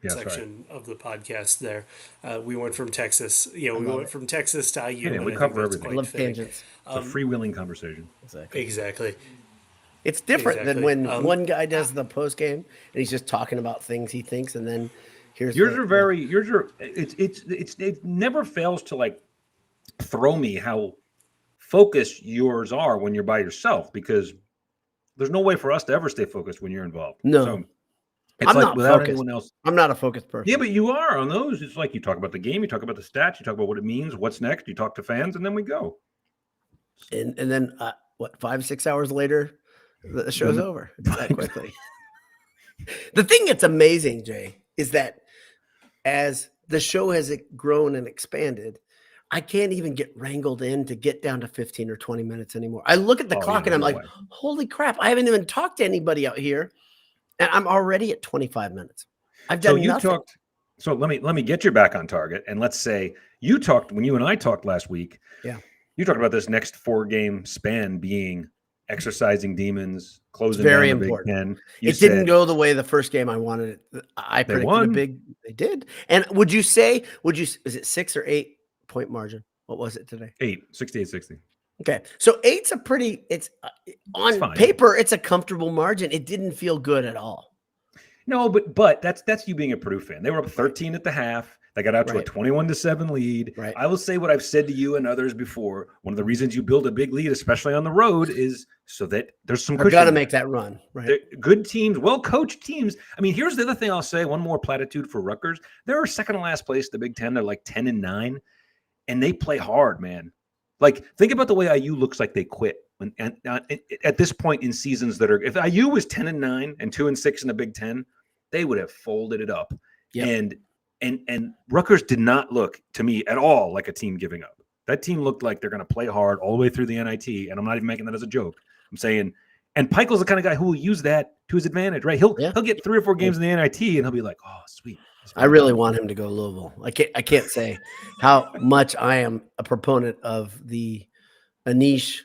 Yeah, sorry. section of the podcast there. We went from Texas. We love went it. from Texas to IU. Yeah, and we I cover think that's everything. I quite love fitting. tangents. It's a freewheeling conversation. Exactly. Exactly. It's different than Exactly. when one guy does the post game and he's just talking about things he thinks, and then here's Yours are very. Yours are. It never fails to like throw me how focused yours are when you're by yourself, because there's no way for us to ever stay focused when you're involved. No. So it's I'm like not without focused. anyone else. I'm not a focused person. Yeah, but you are on those. It's like you talk about the game, you talk about the stats, you talk about what it means, what's next, you talk to fans, and then we go. And then 5-6 hours later, the show's over. It's that quickly. The thing that's amazing, Jay, is that as the show has grown and expanded, I can't even get wrangled in to get down to 15 or 20 minutes anymore. I look at the clock and I'm like, holy crap, I haven't even talked to anybody out here. And I'm already at 25 minutes. I've done nothing. So let me get you back on target. And let's say you talked when you and I talked last week. Yeah. You talked about this next 4-game span being exercising demons, closing very down the important. Big Ten. It didn't go the way the first game I wanted it. I predicted they did. And is it 6 or 8 point margin? What was it today? 68-60. Okay. So 8's on paper, it's a comfortable margin. It didn't feel good at all. No, but that's you being a Purdue fan. They were up 13 at the half. They got out to a 21-7 lead. Right. I will say what I've said to you and others before. One of the reasons you build a big lead, especially on the road, is so that there's some cushion. I've got to make that run. Right. They're good teams, well-coached teams. I mean, here's the other thing I'll say. One more platitude for Rutgers. They're second to last place in the Big Ten. They're like 10-9, and they play hard, man. Like, think about the way IU looks like they quit at this point in seasons that are. If IU was 10-9 and 2-6 in the Big Ten, they would have folded it up. Yep. And Rutgers did not look to me at all like a team giving up. That team looked like they're going to play hard all the way through the NIT, and I'm not even making that as a joke. I'm saying, and Pikiell's the kind of guy who will use that to his advantage, right? He'll get 3 or 4 games in the NIT, and he'll be like, "Oh, sweet." I really want him to go Louisville. I can't say how much I am a proponent of the Anish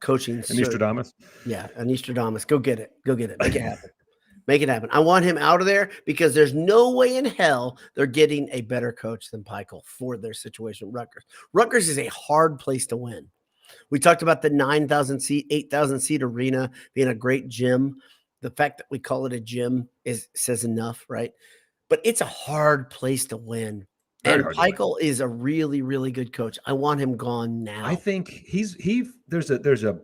coaching. Anish Stradamus. Yeah, Anish Stradamus. Go get it. Make it happen. Make it happen. I want him out of there because there's no way in hell they're getting a better coach than Pikiell for their situation. Rutgers is a hard place to win. We talked about the 9,000 seat, 8,000 seat arena being a great gym. The fact that we call it a gym says enough, right? But it's a hard place to win. And Pikiell is a really, really good coach. I want him gone now. I think there's a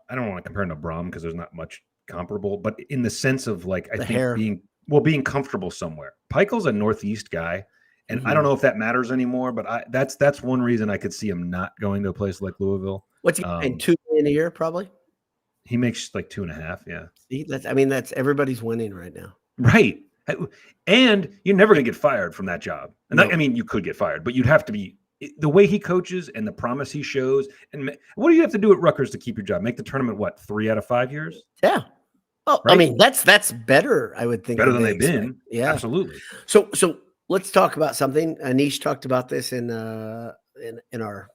I don't want to compare him to Braum because there's not much comparable, but in the sense of like I think being comfortable somewhere. Pikiell's a Northeast guy, and I don't know if that matters anymore. But that's one reason I could see him not going to a place like Louisville. What's he paying? $2 million a year, probably. He makes like 2.5. Yeah. See, that's everybody's winning right now. Right, and you're never going to get fired from that job. And I mean, you could get fired, but you'd have to be the way he coaches and the promise he shows. And what do you have to do at Rutgers to keep your job? Make the tournament 3 out of 5 years? Yeah. Oh, right? I mean, that's better, I would think. Better than they've been. Yeah, absolutely. So let's talk about something. Anish talked about this in our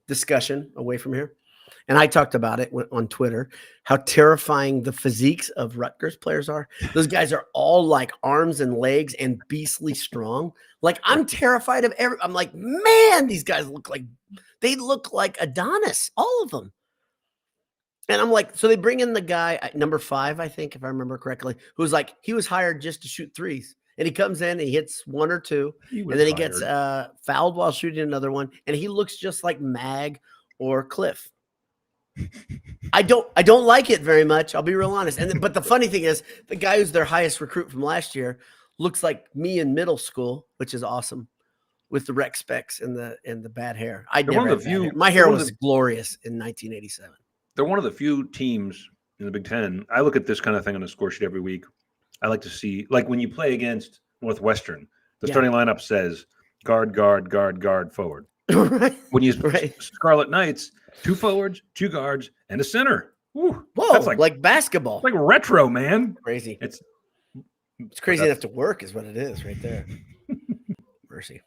discussion away from here. And I talked about it on Twitter, how terrifying the physiques of Rutgers players are. Those guys are all like arms and legs and beastly strong. Like, I'm terrified of I'm like, man, these guys look like Adonis, all of them. And I'm like, so they bring in the guy at number 5, I think, if I remember correctly, who's like, he was hired just to shoot threes. And he comes in and he hits 1 or 2, and then he gets fouled while shooting another one. And he looks just like Mag or Cliff. I don't like it very much. I'll be real honest. But the funny thing is, the guy who's their highest recruit from last year looks like me in middle school, which is awesome, with the rec specs and the bad hair. My hair was glorious in 1987. They're one of the few teams in the Big Ten. I look at this kind of thing on a score sheet every week. I like to see, like when you play against Northwestern, the starting lineup says guard, guard, guard, guard, forward. Right. When you Scarlet Knights, 2 forwards, 2 guards, and a center. Whoa, that's like basketball. It's like retro, man. Crazy. It's crazy enough to work is what it is right there. Mercy.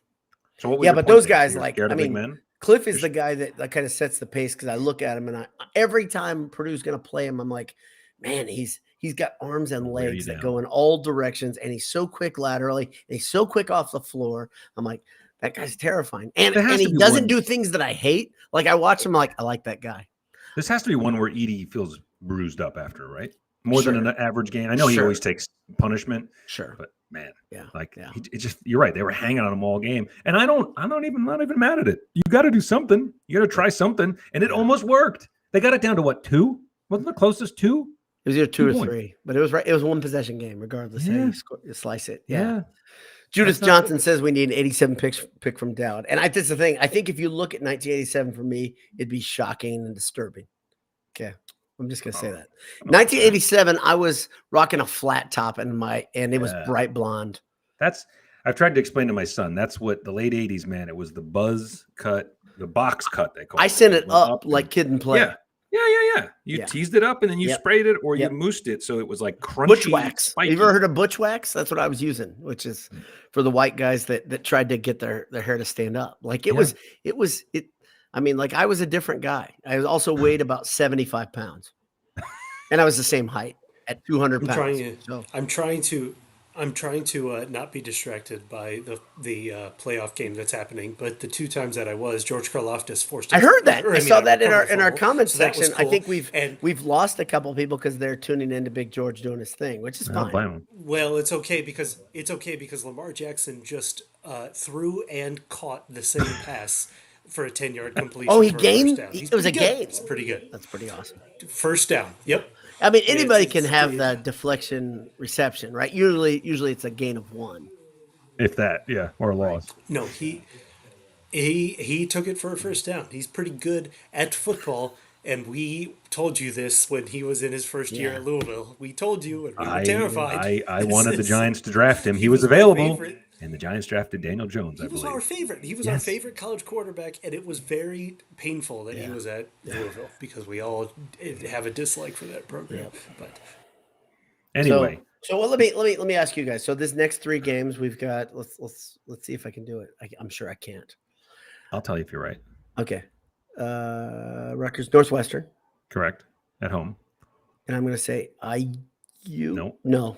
So what but those guys, like, I mean, men? Cliff is the guy that kind of sets the pace, because I look at him and every time Purdue's going to play him, I'm like, man, he's got arms and Wear you legs that down. go in all directions, and he's so quick laterally, and he's so quick off the floor. I'm like, that guy's terrifying. And There has to he be doesn't one- do things that I hate. Like I watch him, like I like that guy. This has to be one where Edey feels bruised up after, right? More than Sure. an average game. I know he Sure. always takes punishment, Sure. but man, Yeah. like Yeah. it just you're right. They were hanging on him all game, and I'm not even mad at it. You got to do something. You got to try something, and it almost worked. They got it down to what, 2? Wasn't the closest 2? It was either 2 or points. 3, but it was right. It was one possession game, regardless how Yeah. you slice it. Yeah. Judith That's not- Johnson says we need an 87 pick from Dowd. And that's the thing. I think if you look at 1987 for me, it'd be shocking and disturbing. Okay. I'm just going to say that. 1987, I was rocking a flat top and it was Yeah. bright blonde. I've tried to explain to my son. That's what the late 80s, man. It was the buzz cut, the box cut. They call I sent it went up like and- Kid and Play. Yeah. You Yeah. teased it up and then you Yep. sprayed it or Yep. you moosed it so it was like crunchy. Butch wax. Spiky. You ever heard of butch wax? That's what I was using, which is for the white guys that tried to get their hair to stand up. Like it was. I mean, like I was a different guy. I was also weighed about 75 pounds, and I was the same height at 200 pounds. I'm trying to not be distracted by the playoff game that's happening. But the 2 times that I was, George Karlaftis forced. I heard that. I saw that in our recovered comments so that was section. I cool. think And- we've lost a couple people because they're tuning into Big George doing his thing, which is I don't fine. blame him. Well, it's okay because Lamar Jackson just threw and caught the same pass for a 10-yard completion. Oh, he for a gained? first down. It He's was a pretty good. gain. It's pretty good. That's pretty awesome. First down. Yep. I mean, It's- anybody can it's have pretty- the deflection reception, right? Usually it's a gain of 1. If that, yeah, or a loss. No, he took it for a first down. He's pretty good at football, and we told you this when he was in his first year at Louisville. We told you, and we were terrified. I wanted the This is- Giants to draft him. He was my available, favorite. and the Giants drafted Daniel Jones, I He was believe. our favorite. He was our Yes. favorite college quarterback, and it was very painful that he was at Louisville because we all have a dislike for that program. But Anyway, So well, let me ask you guys. So this next 3 games we've got. Let's see if I can do it. I'm sure I can't. I'll tell you if you're right. Okay. Rutgers, Northwestern, Correct. At home. and I'm going to say IU. Nope. No,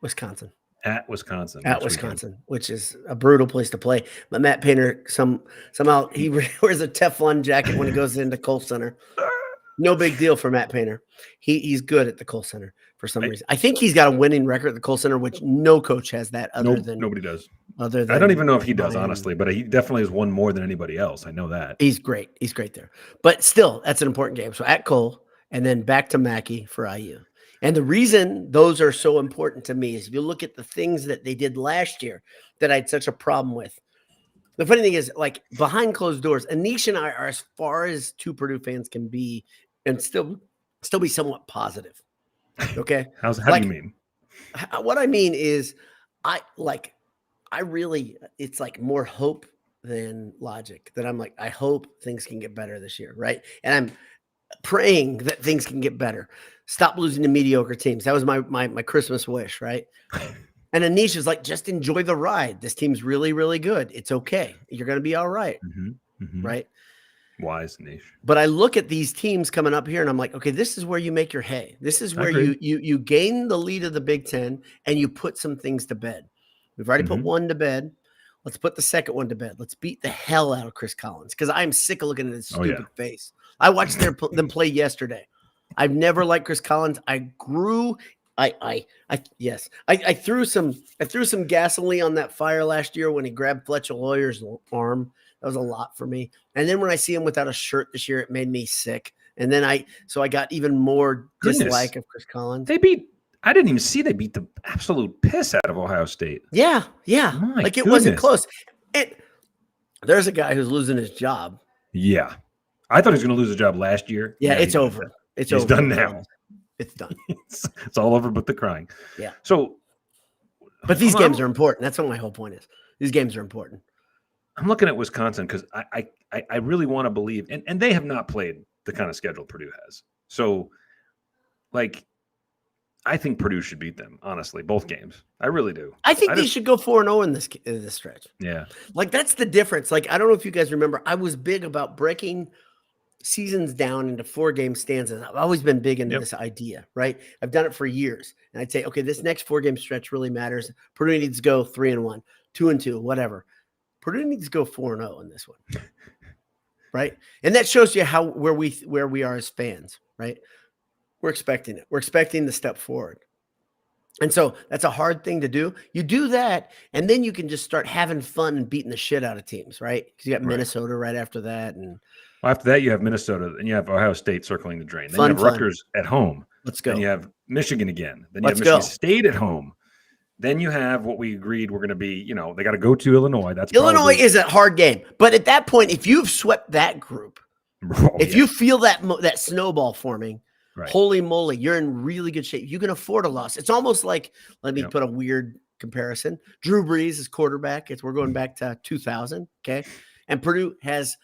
Wisconsin. At Wisconsin. At next weekend. Wisconsin, which is a brutal place to play. But Matt Painter somehow he wears a Teflon jacket when he goes into Kohl Center. No big deal for Matt Painter. He's good at the Kohl Center for some reason. I think he's got a winning record at the Kohl Center, which no coach has that other than Nobody does. other than I don't even know if he does, Miami. honestly, but he definitely has won more than anybody else. I know that. He's great. He's great there. But still, that's an important game. So at Cole and then back to Mackey for IU. And the reason those are so important to me is if you look at the things that they did last year that I had such a problem with. The funny thing is, like behind closed doors, Anish and I are as far as 2 Purdue fans can be and still be somewhat positive. Okay. How Like- do you mean? What I mean is it's like more hope than logic that I'm like, I hope things can get better this year. Right. And I'm praying that things can get better. Stop losing to mediocre teams. That was my Christmas wish. Right. And Anish is like, just enjoy the ride. This team's really, really good. It's okay. You're going to be all right. Mhm. Right. Wise niche. But I look at these teams coming up here and I'm like, okay, this is where you make your hay. This is I where agree. you gain the lead of the Big Ten and you put some things to bed. We've already put Mhm. one to bed. Let's put the second one to bed. Let's beat the hell out of Chris Collins because I'm sick of looking at his Oh, stupid yeah. face. I watched them play yesterday. I've never liked Chris Collins. I threw some gasoline on that fire last year when he grabbed Fletcher Lawyer's arm. That was a lot for me. And then when I see him without a shirt this year, it made me sick. And then I got even more Goodness. dislike of Chris Collins. I didn't even see they beat the absolute piss out of Ohio State. Yeah. My Like it wasn't goodness. close. There's a guy who's losing his job. Yeah. I thought he was going to lose his job last year. Yeah, Now it's he's over. It's He's over. done now. It's done. It's all over but the crying. Yeah. So, But these I'm- games are important. That's what my whole point is. These games are important. I'm looking at Wisconsin because I really want to believe, and they have not played the kind of schedule Purdue has. So, like, I think Purdue should beat them, honestly, both games. I really do. I think they just- should go 4-0 in this stretch. Yeah. Like that's the difference. Like I don't know if you guys remember, I was big about breaking seasons down into 4-game stanzas. I've always been big into this idea, right? I've done it for years. And I'd say, okay, this next 4-game stretch really matters. Purdue needs to go 3-1, 2-2, whatever. Purdue needs to go 4-0 in this one. Right? And that shows you where we are as fans, right? We're expecting it. We're expecting the step forward. And so that's a hard thing to do. You do that, and then you can just start having fun and beating the shit out of teams, right? Because you got Minnesota right after that. And after that, you have Minnesota, and you have Ohio State circling the drain. Then you have Rutgers at home. Let's go. Then you have Michigan again. Then you have Michigan State at home. Then you have what we agreed we're going to be, they got to go to Illinois. Illinois is a hard game. But at that point, if you've swept that group, you feel that snowball forming, holy moly, you're in really good shape. You can afford a loss. It's almost like, let me put a weird comparison. Drew Brees is quarterback. We're going back to 2000, okay? And Purdue has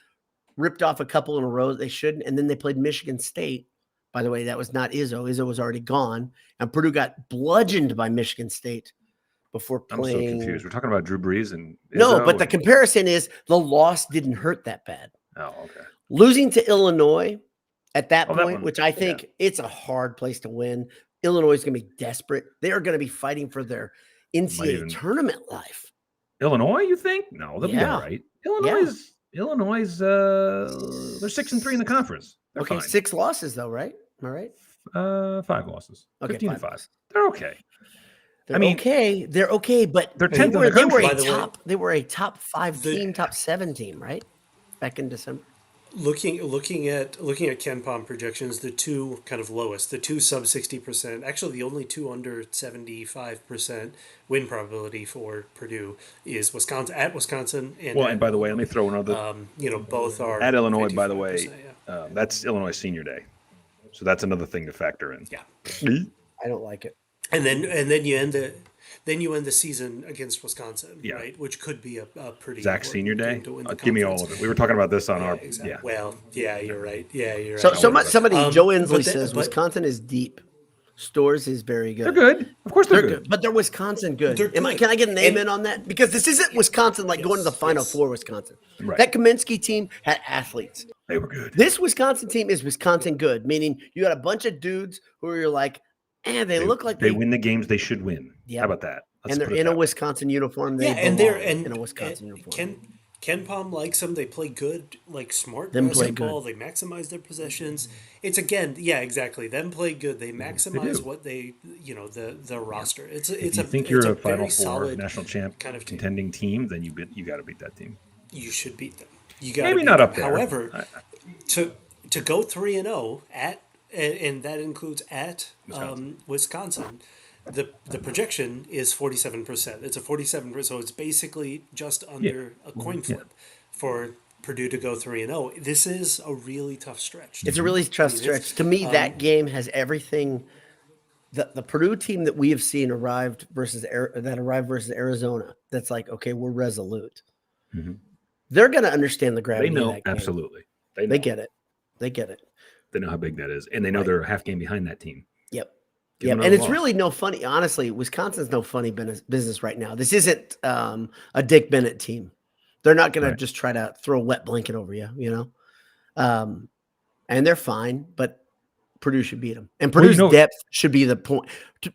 ripped off a couple in a row that they shouldn't, and then they played Michigan State. By the way, that was not Izzo. Izzo was already gone, and Purdue got bludgeoned by Michigan State before playing. I'm so confused. We're talking about Drew Brees and Izzo. No, but the comparison is the loss didn't hurt that bad. Oh, okay. Losing to Illinois at that point, which I think it's a hard place to win. Illinois is going to be desperate. They are going to be fighting for their NCAA tournament life. Illinois, you think? No, they'll be all right. Illinois, they're 6-3 in the conference. They're fine. 6 losses though, right? Am I right? 5 losses. Okay, 15-5. They're okay. They're okay, but they're 10th in the country. They were a top 5 team, top 7 team, right? Back in December. Looking at Ken Palm projections, the two kind of lowest, the two sub 60%, actually the only two under 75% win probability for Purdue is Wisconsin and by the way, let me throw another. Both are at Illinois. By the way, that's Illinois Senior Day, so that's another thing to factor in. Yeah, I don't like it. And then you end the season against Wisconsin, right? Which could be a pretty Zach Senior Day. Give me all of it. We were talking about this on our exactly. Well, you're right. Yeah, you're right. So somebody Joe Inslee says Wisconsin is deep. Stores is very good. They're good. Of course they're good. But they're Wisconsin good. Can I get a name in on that? Because this isn't Wisconsin going to the Final Four Wisconsin. Right. That Kaminsky team had athletes. They were good. This Wisconsin team is Wisconsin good, meaning you got a bunch of dudes who are like, they look like they win the games they should win. Yep. How about that? And they're in a Wisconsin uniform. In a Wisconsin uniform. Ken Palm likes them. They play good, smart basketball. They maximize their possessions. It's exactly. Them play good. They maximize what they, the roster. If you think you're a Final Four national champ kind of contending team, then you got to beat that team. You should beat them. You got maybe not up there. However, to go 3-0 at. And that includes at Wisconsin. The projection is 47%. It's a 47%, so it's basically just under a coin flip for Purdue to go 3-0. This is a really tough stretch. It's a really tough stretch. To me, that game has everything. The Purdue team that we have seen arrived versus Arizona. That's like, okay, we're resolute. Mm-hmm. They're going to understand the gravity. They know of that game. Absolutely. They get it. They get it. They know how big that is, and they know they're a half game behind that team. Yep. And it's really no funny. Honestly, Wisconsin's no funny business right now. This isn't a Dick Bennett team. They're not going to just try to throw a wet blanket over you, and they're fine, but Purdue should beat them. And Purdue's depth should be the point.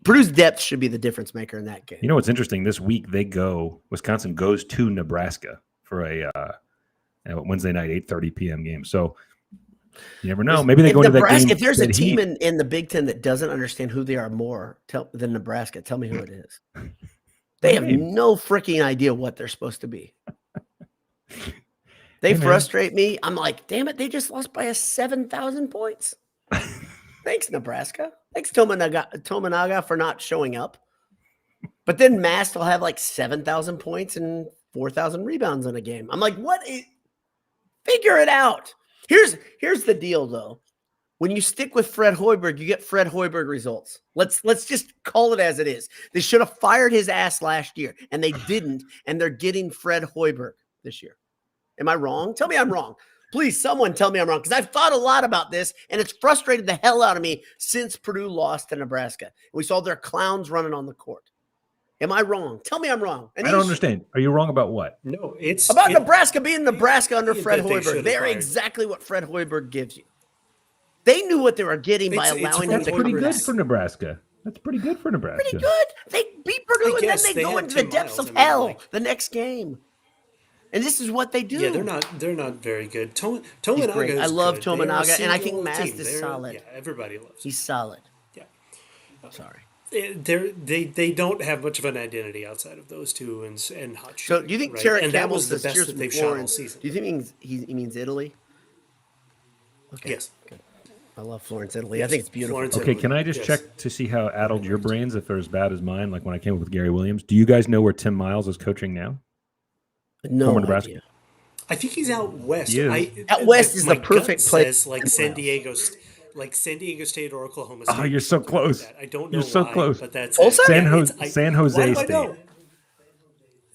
Purdue's depth should be the difference maker in that game. You know what's interesting? This week Wisconsin goes to Nebraska for a Wednesday night 8:30 p.m. game. So you never know. Maybe they go into that game. If there's a team in the Big Ten that doesn't understand who they are more than Nebraska, tell me who it is. They have no freaking idea what they're supposed to be. They frustrate me. I'm like, damn it, they just lost by 7,000 points. Thanks, Nebraska. Thanks, Tominaga, for not showing up. But then Mast will have 7,000 points and 4,000 rebounds in a game. I'm like, figure it out. Here's the deal, though. When you stick with Fred Hoiberg, you get Fred Hoiberg results. Let's just call it as it is. They should have fired his ass last year, and they didn't, and they're getting Fred Hoiberg this year. Am I wrong? Tell me I'm wrong. Please, someone tell me I'm wrong, because I've thought a lot about this, and it's frustrated the hell out of me since Purdue lost to Nebraska. We saw their clowns running on the court. Am I wrong? Tell me I'm wrong. And I don't understand. Are you wrong about what? No, it's About Nebraska being Nebraska under Fred that they Hoiberg. should They're have fired. exactly what Fred Hoiberg gives you. They knew what they were getting by It's allowing Fred him to Hoiberg's- come Pretty good back. for Nebraska. That's pretty good for Nebraska. Pretty good. They beat Purdue, I and then guess they they go had into the Tim depths Miles. of I mean, hell like- the next game. And this is what they do. Yeah, they're not very good. He's Tominaga great. is I love good. They're a Tominaga, and I think single Mast team. is They're- solid. Yeah, everybody loves him. He's solid. Yeah. Sorry. They don't have much of an identity outside of those two and hot So shooting, do you think right? Tarek And that Campbell's was the the best that they've shot all Florence? season? Do you think he means Italy? Okay. Yes. Good. I love Florence, Italy. I think it's beautiful. Florence, Okay, can I just Yes. check to see how addled your brains, if they're as bad as mine, like when I came up with Gary Williams? Do you guys know where Tim Miles is coaching now? No Former Nebraska. idea. I think he's out west. He is. Out west is my the perfect gut place says, like for San Miles. Diego, like San Diego State or Oklahoma State. Oh, you're so close. I don't know You're so why, close. but that's Tulsa? San Jose why do I State. know?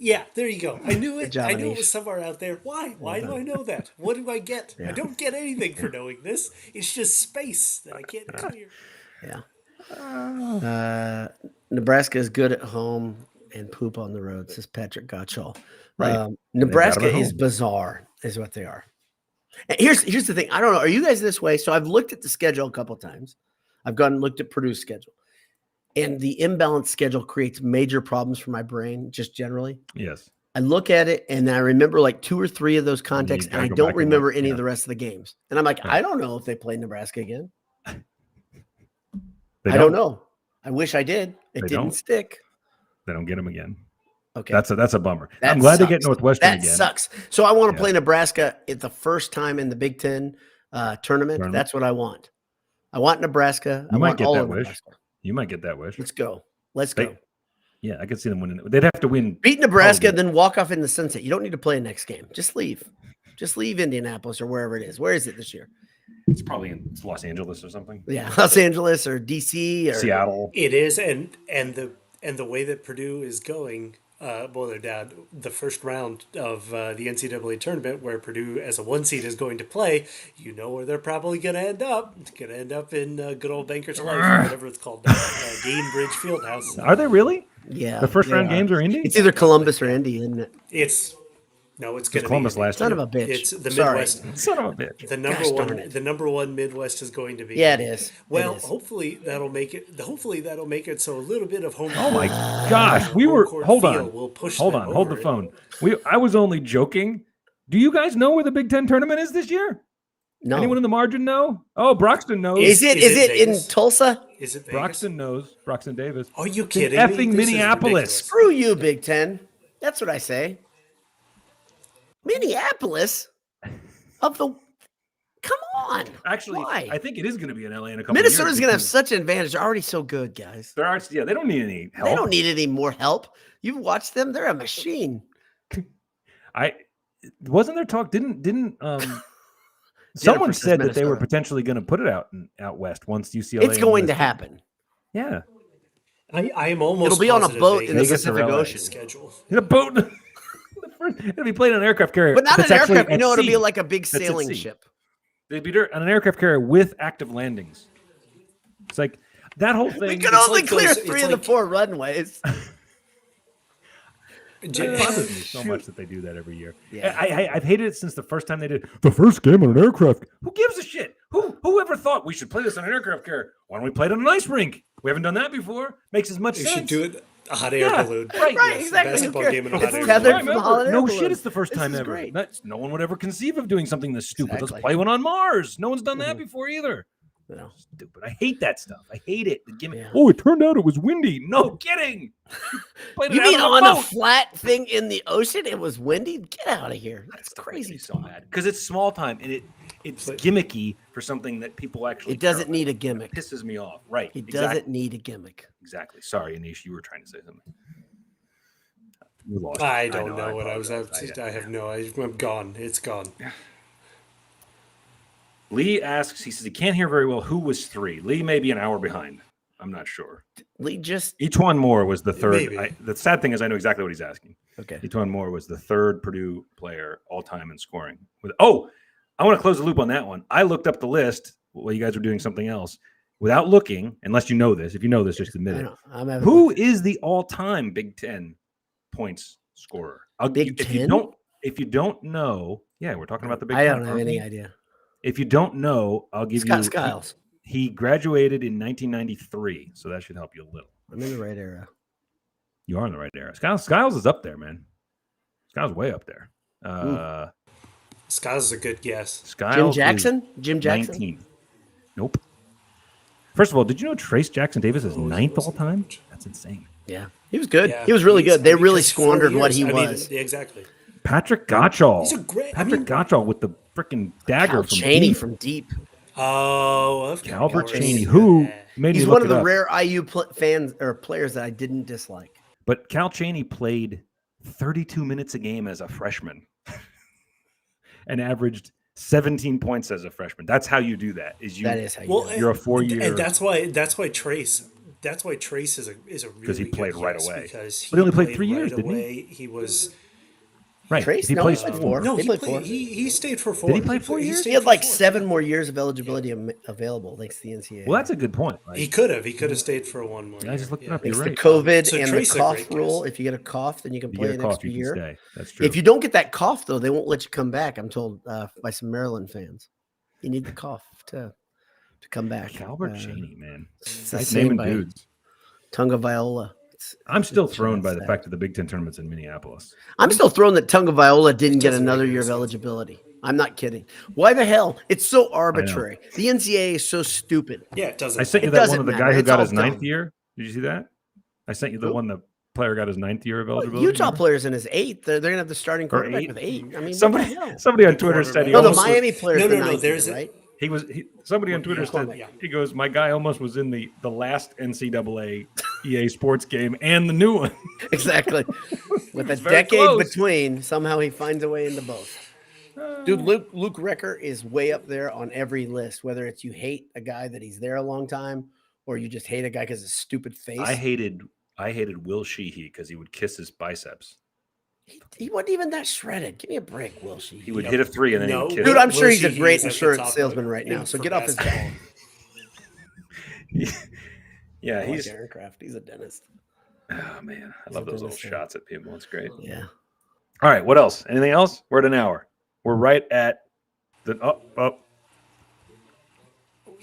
Yeah, there you go. I knew it. job, I knew it Anish. was somewhere out there. Why? Why do I know that? What do I get? I don't get anything for knowing this. It's just space that I can't clear. Yeah. Nebraska is good at home and poop on the road, says Patrick Gottschall. Right. Nebraska at is home. bizarre, is what they are. And here's the thing. I don't know. Are you guys this way? So I've looked at the schedule a couple times. I've gone and looked at Purdue's schedule. And the imbalanced schedule creates major problems for my brain, just generally. Yes. I look at it and I remember like 2 or 3 of those contexts, and gotta I go don't back and remember look, any yeah. of the rest of the games. And I'm like, Yeah. I don't know if they play Nebraska again. They I don't know. I wish I did. It They didn't don't. stick. They don't get them again. Okay. That's a bummer. That I'm glad they get sucks. Northwestern That again. sucks. So I want to Yeah. play Nebraska at the first time in the Big Ten tournament. That's what I want. I want Nebraska. I You might want get all that of wish. Nebraska. You might get that wish. Let's go. Let's They- go. Yeah, I could see them winning. They'd have to win. Beat Nebraska, Probably. then walk off in the sunset. You don't need to play next game. Just leave. Just leave Indianapolis or wherever it is. Where is it this year? It's probably in Los Angeles or something. Yeah, Los Angeles or DC or Seattle. It is, and the way that Purdue is going, well, they're down the first round of the NCAA tournament, where Purdue as a 1 seed is going to play. You know where they're probably going to end up. It's going to end up in good old Bankers Life, or whatever it's called, Gainbridge Fieldhouse. Are they really? Yeah. The first they round are. games are Indy? It's either Columbus or Indy, isn't it? It's going to be Columbus last Son year. of a bitch. It's the Sorry. Midwest. Son of a bitch. The number one Midwest is going to be. Yeah, it is. Well, It is. hopefully that'll make it. Hopefully that'll make it so a little bit of home. Oh my gosh, we home were. court Hold feel on. will push Hold them on. Hold the over it. phone. I was only joking. Do you guys know where the Big Ten tournament is this year? No. Anyone in the margin know? Oh, Broxton knows. Is it in Vegas? Tulsa? Is it Vegas? Broxton knows. Broxton Davis. Are you in kidding me? effing This is Minneapolis. ridiculous. Screw you, Big Ten. That's what I say. Minneapolis of the. Come on. Actually, Why? I think it is going to be in LA in a couple. Minnesota's of years going to have because such an advantage. They're already so good, guys. There are. Yeah, they don't need any help. They don't need any more help. You've watched them; they're a machine. Wasn't there talk? Didn't someone says said that they were Minnesota. potentially going to put it out west once UCLA. It's going to happen. Yeah, I am almost. It'll be on a positive boat in the Vegas Pacific is Ocean. schedule. in a boat. It'll be played on an aircraft carrier, But not that's an actually aircraft. You at know, it'll sea. be like a big That's at sailing sea. ship. They'd be on an aircraft carrier with active landings. It's like that whole We thing. could only like clear those- 3 it's of the like- 4 runways. It bothers me so much that they do that every year. Yeah. I've hated it since the first time they did the first game on an aircraft. Who gives a shit? Who ever thought we should play this on an aircraft carrier? Why don't we play it on an ice rink? We haven't done that before. Makes as much You sense. should do it a hot air Yeah, balloon. right, Right, exactly. Basketball Who game in a cares? hot air It's balloon. tethered Time from a ever. hot air No balloon. shit, it's the first This time is ever. great. No one would ever conceive of doing something this stupid. Exactly. Let's play one on Mars. No one's done that before either. No. Stupid. I hate that stuff. I hate it. The gimmick. Yeah. Oh, it turned out it was windy. No kidding. Played it You out mean on on a boat. flat thing in the oceen? It was windy? Get out of here. That's crazy. so mad because it's small time and it's gimmicky for something that people actually. It doesn't care need a about. gimmick. It pisses me off. Right. It exactly. doesn't need a gimmick. Exactly. Sorry, Anish, you were trying to say something. You lost. I don't know what I was. apologize. I have no. I'm gone. It's gone. Lee asks. He says he can't hear very well. Who was 3? Lee may be an hour behind. I'm not sure. Lee just Each one more was the third. Maybe. The sad thing is, I know exactly what he's asking. okay. Each one more was the third Purdue player all time in scoring. I want to close the loop on that one. I looked up the list while you guys were doing something else. without looking, unless you know this. If you know this, just admit I it. know. I'm having Who is the all-time Big Ten points scorer? Big If you Ten? don't know, yeah, we're talking about the Big I Ten. don't have aren't any we? idea. If you don't know, I'll give Scott you. Skiles. He graduated in 1993, so that should help you a little. I'm in the right era. You are in the right era. Skiles is up there, man. Skiles way up there. Skiles is a good guess. Skiles Jim Jackson? 19. Nope. First of all, did you know Trace Jackson Davis is ninth all time? That's insane. Yeah. He was good. Yeah, He was really good. They really because 4 squandered what years, he I mean, was. yeah, exactly. Patrick Gottschall. He's a great. Patrick Gottschall with the freaking dagger Cal from Chaney deep. from deep. Oh, of Calvert course. Chaney, who made He's me one look of it the up. rare IU fans or players that I didn't dislike. But Cal Chaney played 32 minutes a game as a freshman and averaged 17 points as a freshman. That's how you do that. That is how you Well, do it. You're a 4-year. and that's why Trace is a really Because he played good right guess, away. because But he only played 3 right years, didn't he? away. He was right. Trace? If he No, plays he played 4. no, He he played played. 4. He stayed for 4. Did he play 4 years? He had like 7 more years of eligibility available thanks to the NCAA. Well, that's a good point. Right? He could have stayed for 1 more. I just looked it up. Thanks You're to right. COVID So and Trace the is a cough great rule. guess. If you get a cough, then you can You play get a an cough, extra you can year. stay. That's true. If you don't get that cough, though, they won't let you come back. I'm told by some Maryland fans. You need the cough to come back. Calvert Chaney, man. It's the Nice same naming by dudes. Tunga Viola. I'm still it's thrown by the sad. fact that the Big Ten tournament's in Minneapolis. I'm still thrown that Tunga Viola didn't get doesn't make another any year of sense. eligibility. I'm not kidding. Why the hell? It's so arbitrary. The NCAA is so stupid. Yeah, it doesn't. I sent you It that one doesn't of the matter. guy who It's got all his ninth dumb. year. Did you see that? I sent you the Who? one the player got his ninth year of Well, eligibility. Utah remember? players in his 8th. They're going to have the starting Or quarterback 8. with 8. I mean, Somebody what the hell? somebody on The Twitter said he quarterback. No, the almost was, Miami players. No, the no, no, 9th there's year, a- right? somebody on Twitter said yeah. he goes, my guy almost was in the last NCAA EA sports game and the new one. Exactly. With a It's very decade close. between, somehow he finds a way into both. Dude, Luke Recker is way up there on every list, whether it's you hate a guy that he's there a long time or you just hate a guy because of his stupid face. I hated Will Sheehy because he would kiss his biceps. He wasn't even that shredded. Give me a break, Will Sheehy. He would hit a 3 and then he No. would kiss Dude, it. I'm sure Will he's a Sheehy great is at the insurance top salesman of- right now. So for get off his basketball. back. Yeah, I like he's Aaron Kraft. He's a dentist. oh man, I love those little dentist. shots at people. It's great. Yeah. All right, what else? Anything else? We're at an hour. We're right at the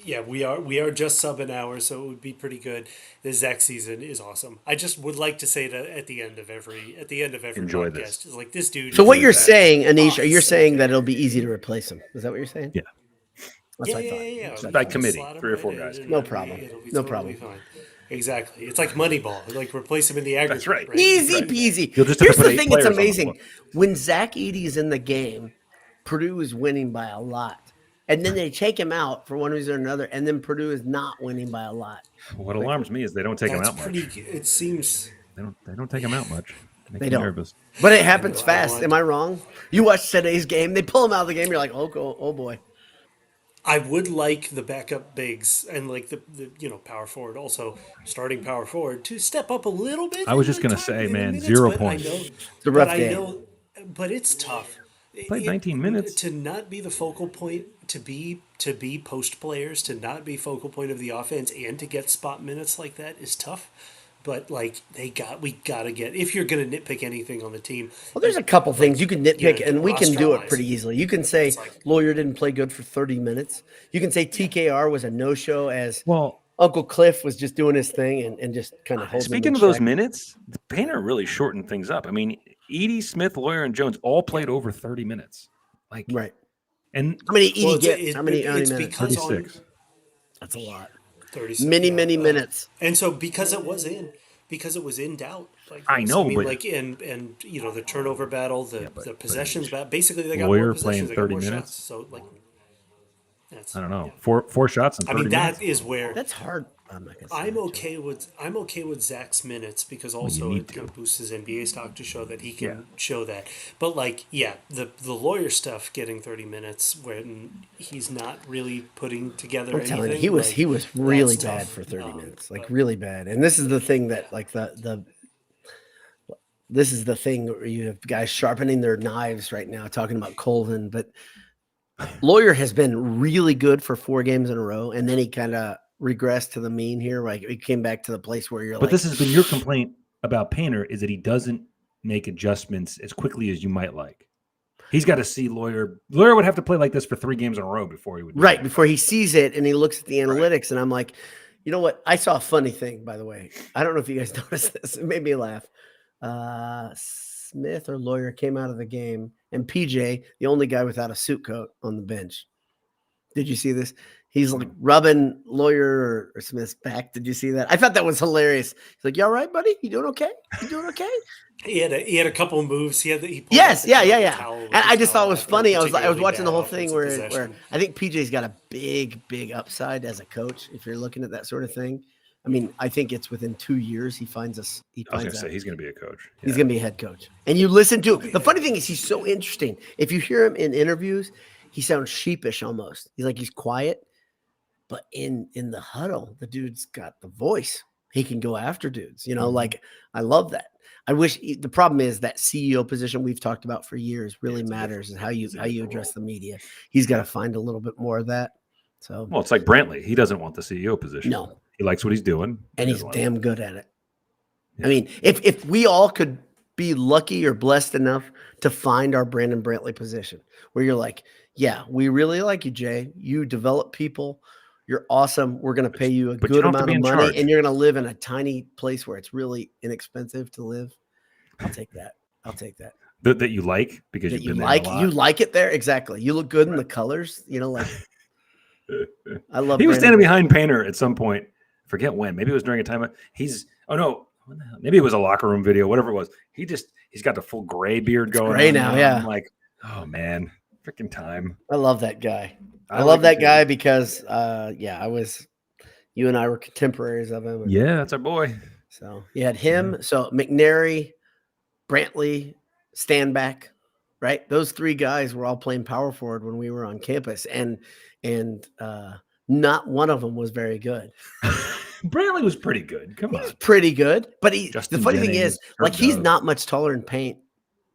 Yeah, we are just sub an hour, so it would be pretty good. The Zach season is awesome. I just would like to say that at the end of every Enjoy podcast, this. it's like this dude. So is what you're that. saying, Anish, Oh, you're so saying good. that it'll be easy to replace him. Is that what you're saying? Yeah. That's Yeah, what I yeah, thought. yeah, yeah. By We can committee, slot him 3 or 4 right guys. in. No It'll be- problem. it'll be No totally problem. fine. Exactly. It's like Moneyball. Like replace him in the aggregate. right. Easy Right. peasy. You'll just have Here's to put the 8 thing that's players on the amazing. floor. When Zach Edey is in the game, Purdue is winning by a lot. And then they take him out for one reason or another, and then Purdue is not winning by a lot. What alarms me is they don't take him That's out pretty. much. It seems. They don't take him out much. Makes They me don't. nervous. But it happens I fast. want- Am I wrong? You watch today's game, they pull him out of the game, you're like, oh boy. I would like the backup bigs and like the power forward, also starting power forward, to step up a little bit. I was in just the gonna time- say, in the man, minutes, 0 but points. I know, It's a rough but I game. know, but it's tough. Played 19 minutes. To not be the focal point, to be post players, to not be focal point of the offense, and to get spot minutes like that is tough. But like we gotta get, if you're gonna nitpick anything on the team. Well, there's a couple things you can nitpick, Yeah, and we can do it roster-wise. pretty easily. You can say It's like- Lawyer didn't play good for 30 minutes. You can say TKR was a no-show as Well, Uncle Cliff was just doing his thing and just kind of holding speaking him of in those check. minutes, the Painter really shortened things up. I mean, Edey, Smith, Lawyer, and Jones all played over 30 minutes. Like, Right. and How many Edey Well, get? How many it's minutes? because on 36. That's a lot. 36, Many, yeah. many minutes. And so because it was in doubt. Like, I know, mean, but- like and the turnover battle, the possessions battle. Basically, they got Lawyer more playing possessions, they got 30 more minutes? shots. So like, that's I don't know, four shots in 30 I mean, that minutes. is where That's hard. I'm not gonna say I'm that, okay with Zach's minutes because also need it kind to. of boosts his NBA stock to show that he can Yeah. show that. But like, yeah, the Lawyer stuff getting 30 minutes when he's not really putting together I'm anything. telling you, like, he was really that's bad tough. for 30 minutes, like but- really bad. And this is the thing that like this is the thing where you have guys sharpening their knives right now, talking about Colvin, but Lawyer has been really good for 4 games in a row, and then he kind of regress to the mean here? Like we came back to the place where you're But like, this has been your complaint about Painter is that he doesn't make adjustments as quickly as you might like. He's got to see Lawyer. Lawyer would have to play like this for 3 games in a row before he would. right before he sees it and he looks at the analytics, and I'm like, you know what? I saw a funny thing, by the way. I don't know if you guys noticed this. It made me laugh. Smith or Lawyer came out of the game, and PJ, the only guy without a suit coat on the bench. Did you see this? He's like rubbing Lawyer or Smith's back. Did you see that? I thought that was hilarious. He's like, "You all right, buddy? You doing okay? You doing okay?" He had a couple of moves. He pulled Yes, out yeah. towel with And I his just thought it towel was after funny. I was particularly watching the bad whole thing offensive where possession. I think PJ's got a big upside as a coach. If you're looking at that sort of thing, I mean, I think it's within 2 years he finds us. I was going to say he's going to be a coach. He's going to be a head coach. And you listen to the funny thing is he's so interesting. If you hear him in interviews, he sounds sheepish almost. He's quiet, but in the huddle, the dude's got the voice. He can go after dudes. Like I love that. I wish the problem is that CEO position we've talked about for years really matters, and how you address the media. He's got to find a little bit more of that. So Well, it's like Brantley. He doesn't want the CEO position. No. He likes what he's doing. And he's damn good at it. Yeah. I mean, if we all could be lucky or blessed enough to find our Brandon Brantley position where you're like, yeah, we really like you, Jay. You develop people. You're awesome. We're going to pay you a But you good don't have to amount be of in money, charge. and you're going to live in a tiny place where it's really inexpensive to live. I'll take that. That you like because That you've been you there like, a lot. you like it there. Exactly. You look good in the colors, like I love He was Brandon standing behind Painter at some point. Forget when. Maybe it was during a time. Maybe it was a locker room video, whatever it was. He's got the full gray beard going gray on now, yeah. I'm like, oh man, freaking time. I love that guy. I like love him that too. guy because you and I were contemporaries of him. Yeah, that's our boy. So you had him. So McNary, Brantley, Standback, right? Those 3 guys were all playing power forward when we were on campus, and not one of them was very good. Brantley was pretty good. Come on. He's pretty good, but the Justin funny thing Jennings, is, like, Herb he's Dove. not much taller in paint.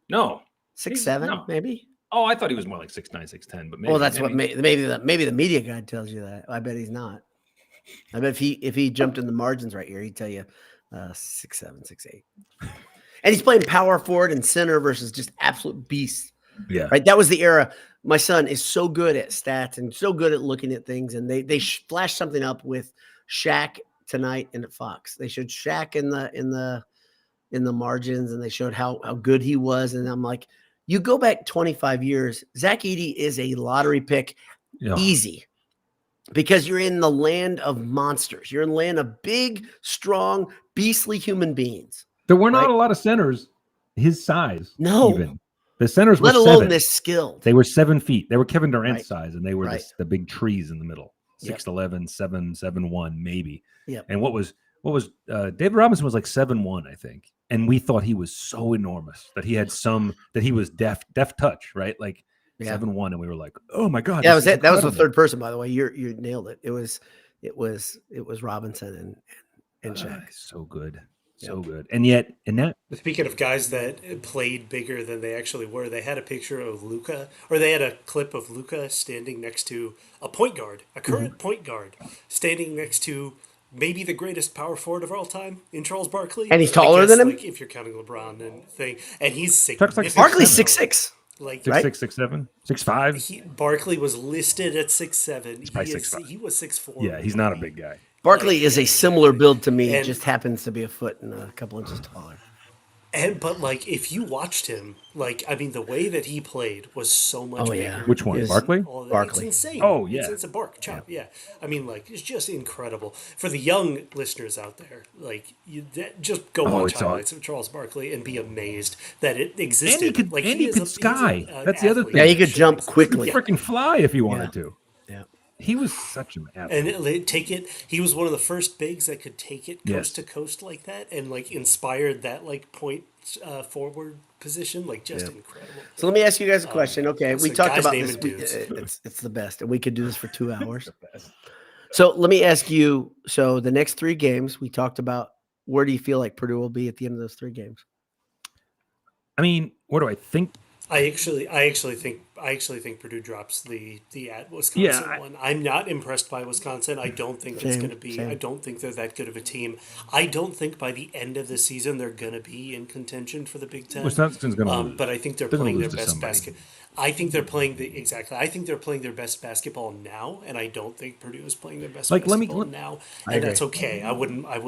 No. 6'7", no. maybe. Oh, I thought he was more like 6'9", 6'10", but maybe. Well, that's what maybe the media guy tells you that. I bet he's not. I bet if he jumped in the margins right here, he'd tell you 6'7", 6'8". And he's playing power forward and center versus just absolute beasts. Yeah. Right. That was the era. My son is so good at stats and so good at looking at things. And they flashed something up with Shaq tonight and at Fox. They showed Shaq in the margins, and they showed how good he was. And I'm like, you go back 25 years, Zach Edey is a lottery pick, easy, because you're in the land of monsters. You're in the land of big, strong, beastly human beings. There were not a lot of centers his size. No. Even. The centers were Let alone 7. this skilled. They were 7 feet. They were Kevin Durant's Right. size, and they were Right. the big trees in the middle. Yep. 6'11", 7'1", maybe. Yep. And what was David Robinson was like 7'1", I think. And we thought he was so enormous that he had that he was deft touch, right? Like 7'1", and we were like, oh my God. Yeah, this is that was the incredible. third person, by the way. You nailed it. It was Robinson and Shaq. So good. So good. And yet, Speaking of guys that played bigger than they actually were, they had a picture of Luka, or they had a clip of Luka standing next to a point guard, a current point guard, standing next to maybe the greatest power forward of all time in Charles Barkley. And he's taller than him? Like, if you're counting LeBron and thing, and he's Chuck's like significant. Barkley's 6'6". Like 6'6", 6'7", 6'5". Barkley was listed at 6'7". probably 6'5". He was 6'4". Yeah, he's not a big guy. Barkley is a similar build to me. And- Just happens to be a foot and a couple inches taller. But like, if you watched him, like, I mean, the way that he played was so much Oh, bigger. yeah. Which one? Is- Barkley? All that. Barkley. It's insane. Oh, yeah. It's a bark chop. Yeah. I mean, like, it's just incredible. For the young listeners out there, like, just go watch it's all- highlights of Charles Barkley and be amazed that it existed. And he could- like, and he is could he's sky. an That's the other athlete. thing. Yeah, he could Should jump exist. quickly. Yeah. Freaking fly if he wanted to. Yeah. He was such an athlete. And he was one of the first bigs that could take it Yes. coast to coast like that, and like inspired that like point forward position, like just incredible. So let me ask you guys a question. Okay, it's we the talked guy's about name this. and dudes. It's the best, and we could do this for 2 hours. So let me ask you. So the next 3 games, we talked about. Where do you feel like Purdue will be at the end of those 3 games? I mean, what do I think? I actually think actually think Purdue drops the at Wisconsin one. I'm not impressed by Wisconsin. I don't think it's going to be. I don't think they're that good of a team. I don't think by the end of the season they're going to be in contention for the Big Ten. Wisconsin's going to lose, but I think they're playing their best basket. I think they're playing I think they're playing their best basketball now, and I don't think Purdue is playing their best basketball now, and that's okay. I wouldn't. It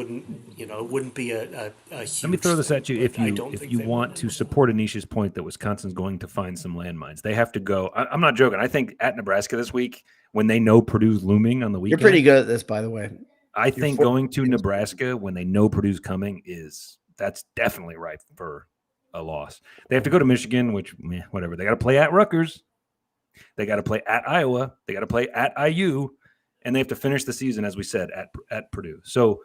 wouldn't be a huge. Let me throw this at you. If you want to win. support Anish's point that Wisconsin's going to find some landmines, they have to go. I'm not joking. I think at Nebraska this week, when they know Purdue's looming on the weekend, you're pretty good at this, by the way. I think going to Nebraska when they know Purdue's coming that's definitely right for a loss. They have to go to Michigan, which whatever. They got to play at Rutgers. They got to play at Iowa. They got to play at IU, and they have to finish the season, as we said, at Purdue. So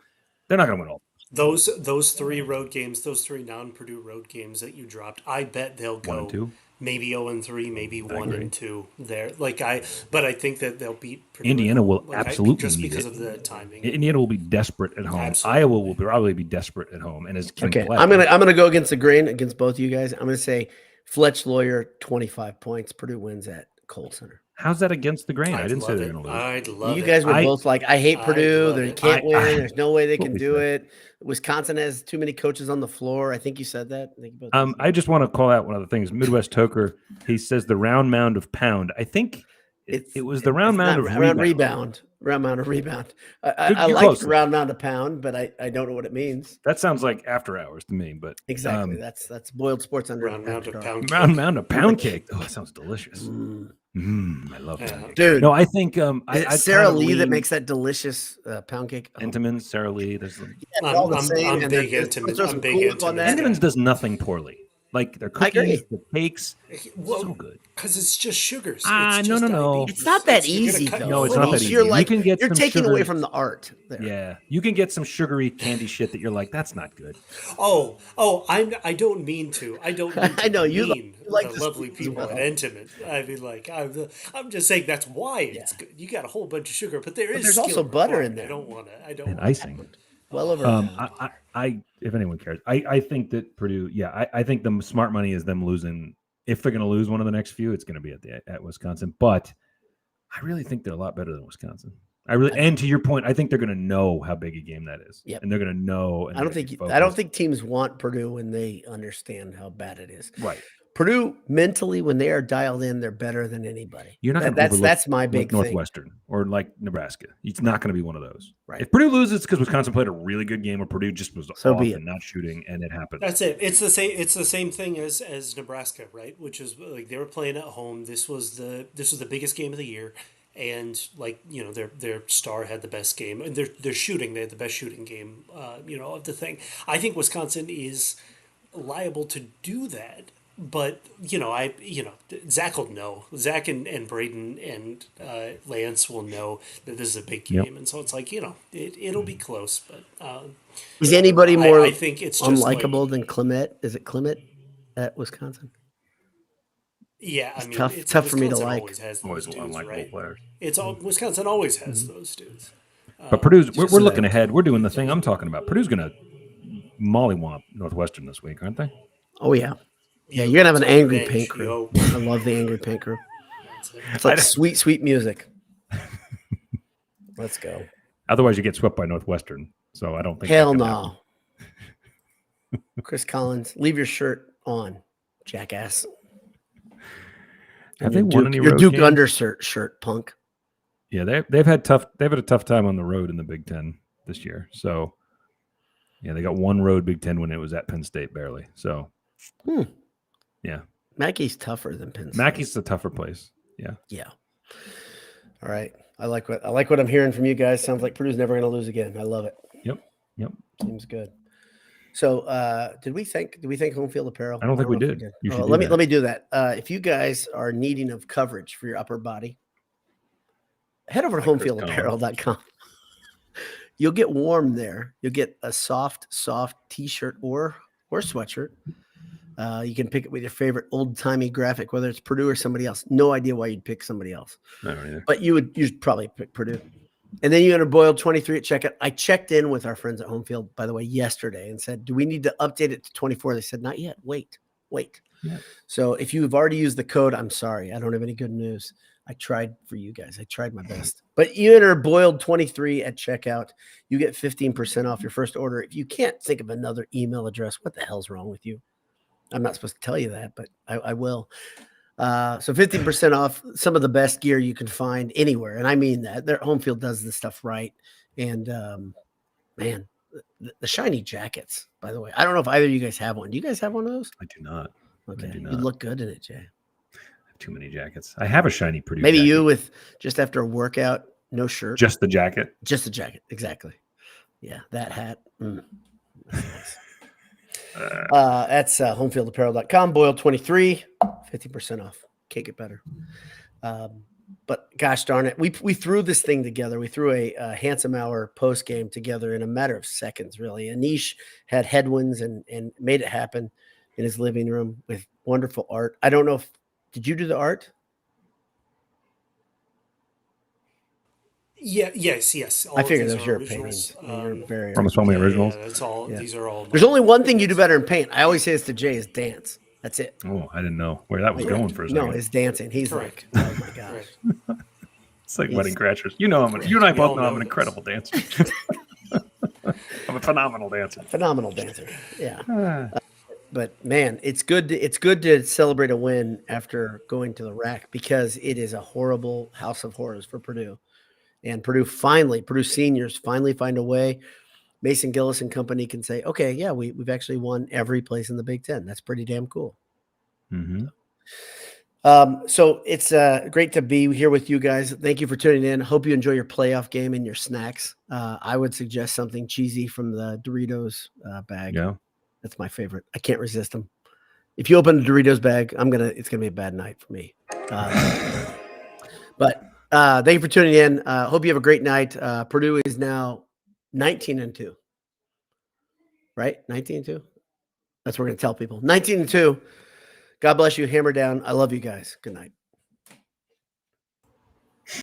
they're not going to win all. Those three road games, those three non-Purdue road games that you dropped, I bet they'll go 1-2. Maybe 0-3, maybe 1-2 there. But I think that they'll beat Purdue. Indiana will absolutely just need because it. of the timing. Indiana will be desperate at home. Absolutely. Iowa will probably be desperate at home. And as King Okay, play, I'm gonna go against the grain against both of you guys. I'm gonna say Fletch Lawyer 25 points. Purdue wins at Kohl Center. how's that against the grain? I didn't say love they're it. going to lose. I'd love You it. guys were both like, I hate Purdue. love They it. can't win. There's no way they What can we do said. it. Wisconsin has too many coaches on the floor. I think you said that. I think you both said I just want to call out one of the things. Midwest Toker, he says the round mound of pound. I think it was the round mound of rebound. Round mound of rebound. I You're like close. round mound of pound, but I don't know what it means. That sounds like after hours to me, but Exactly. That's boiled sports under Round mound of dark. pound round cake. mound of pound cake. Oh, that sounds delicious. I love pound cake. Dude, No, I think is I it Sarah kinda Lee that lean- makes that delicious pound cake? Oh. Entenmann's, Sarah Lee. There's Yeah, they're all the I'm same, and big they're- into let's throw I'm some big cool into on that. that. Entenmann's does nothing poorly. Like their I agree. cookies, the cakes, Well, so good. because it's just sugars. No, It's just no. diabetes. It's not that You're gonna easy, cut though. No, it's not that Denise. easy. You're You like, can get you're some taking sugar- away from the art there. Yeah, you can get some sugary candy shit that you're like, that's not good. I don't mean to. I don't. Mean to I know, you demean like the the lovely sweets as people well. at Intimate. I mean, like I'm just saying that's why it's good. You got a whole bunch of sugar, but there's there's skill also butter in required. there. I don't want to. I don't. And wanna- icing. Well over. a pound. I if anyone cares, I think that Purdue. Yeah, I think the smart money is them losing. If they're going to lose one of the next few, it's going to be at Wisconsin. But I really think they're a lot better than Wisconsin. And to your point, I think they're going to know how big a game that is. Yep. And they're going to know. And I don't think teams want Purdue when they understand how bad it is. Right. Purdue mentally, when they are dialed in, they're better than anybody. You're not going to That's my big thing. Northwestern or like Nebraska. It's not going to be one of those. Right. If Purdue loses, it's because Wisconsin played a really good game, or Purdue just was So off be it. and not shooting, and it happened. That's it. It's the same. It's the same thing as Nebraska, right? Which is like they were playing at home. This was the biggest game of the year, and their star had the best game, and they're shooting. They had the best shooting game, of the thing. I think Wisconsin is liable to do that. But Zach will know. Zach and Braden and Lance will know that this is a big game, Yep. and so it's like it'll be close. But Is anybody more I think it's just unlikable than Clement? Is it Clement at Wisconsin? Yeah, It's tough for me to Wisconsin like. Always has Always those dudes, unlikable right? players. It's all Wisconsin always has those dudes. But Purdue's, just we're so looking that- ahead. We're doing the thing I'm talking about. Purdue's going to mollywomp Northwestern this week, aren't they? Oh yeah, yeah. You're gonna have an angry Bench, paint crew. yo. I love the angry paint crew. It's like sweet, sweet music. Let's go. Otherwise, you get swept by Northwestern. So I don't think. Hell that can happen. no. Chris Collins, leave your shirt on, jackass. Have they Your won Duke, any your road Duke games? undershirt shirt, punk. Yeah, they've had a tough time on the road in the Big Ten this year. So yeah, they got one road Big Ten when it was at Penn State, barely. So yeah, Mackey's tougher than Penn State. Mackey's the tougher place. Yeah. Yeah. All right. I like what I'm hearing from you guys. Sounds like Purdue's never going to lose again. I love it. Yep. Seems good. So, did we thank Home Field Apparel? I don't think we know if did. You should do let that. me do that. If you guys are needing of coverage for your upper body, head over to homefieldapparel.com. You'll get warm there. You'll get a soft t-shirt or sweatshirt. You can pick it with your favorite old-timey graphic, whether it's Purdue or somebody else. No idea why you'd pick somebody else. I don't either. But you'd probably pick Purdue. And then you enter Boiled 23 at checkout. I checked in with our friends at Home Field, by the way, yesterday and said, do we need to update it to 24? They said, not yet. Wait. wait. Yeah. So if you've already used the code, I'm sorry. I don't have any good news. I tried for you guys. I tried my best. But you enter Boiled23 at checkout. You get 15% off your first order. If you can't think of another email address, what the hell's wrong with you? I'm not supposed to tell you that, but I will. So 15% off some of the best gear you can find anywhere. And I mean that. Their home field does this stuff right. And man, the shiny jackets, by the way. I don't know if either of you guys have one. Do you guys have one of those? I do not. Okay. I do You not. look good in it, Jay. I have too many jackets. I have a shiny Purdue Maybe jacket. you with just after a workout, no shirt. Just the jacket. Just a jacket. Exactly. Yeah. That hat. That's nice. That's homefieldapparel.com. Boiled23, 50% off. Can't get better. But gosh darn it, we threw this thing together. We threw a handsome hour post game together in a matter of seconds, really. Anish had headwinds and made it happen in his living room with wonderful art. I don't know if did you do the art? Yeah, yes. All I of figured these those are were your originals. paintings. You're very From Swimming Yeah, Originals. that's all. Yeah. These are all. There's only one thing you do better in paint. I always say this to Jay is dance. That's it. Oh, I didn't know where that was Correct. going for a second. No, it's dancing. He's Correct. like, oh my gosh. Right. It's like He's- wedding crashers. You know, you and I We all both know I'm know an this. incredible dancer. I'm a phenomenal dancer. Phenomenal dancer. Yeah. Ah. But man, it's good to celebrate a win after going to the rack because it is a horrible house of horrors for Purdue. And Purdue seniors finally find a way. Mason Gillis and company can say, okay, yeah, we've actually won every place in the Big Ten. That's pretty damn cool. Mm-hmm. So it's great to be here with you guys. Thank you for tuning in. Hope you enjoy your playoff game and your snacks. I would suggest something cheesy from the Doritos bag. Yeah. That's my favorite. I can't resist them. If you open a Doritos bag, it's gonna be a bad night for me. But thank you for tuning in. Hope you have a great night. Purdue is now 19-2. Right? 19-2. That's what we're gonna tell people. 19-2. God bless you. Hammer down. I love you guys. Good night.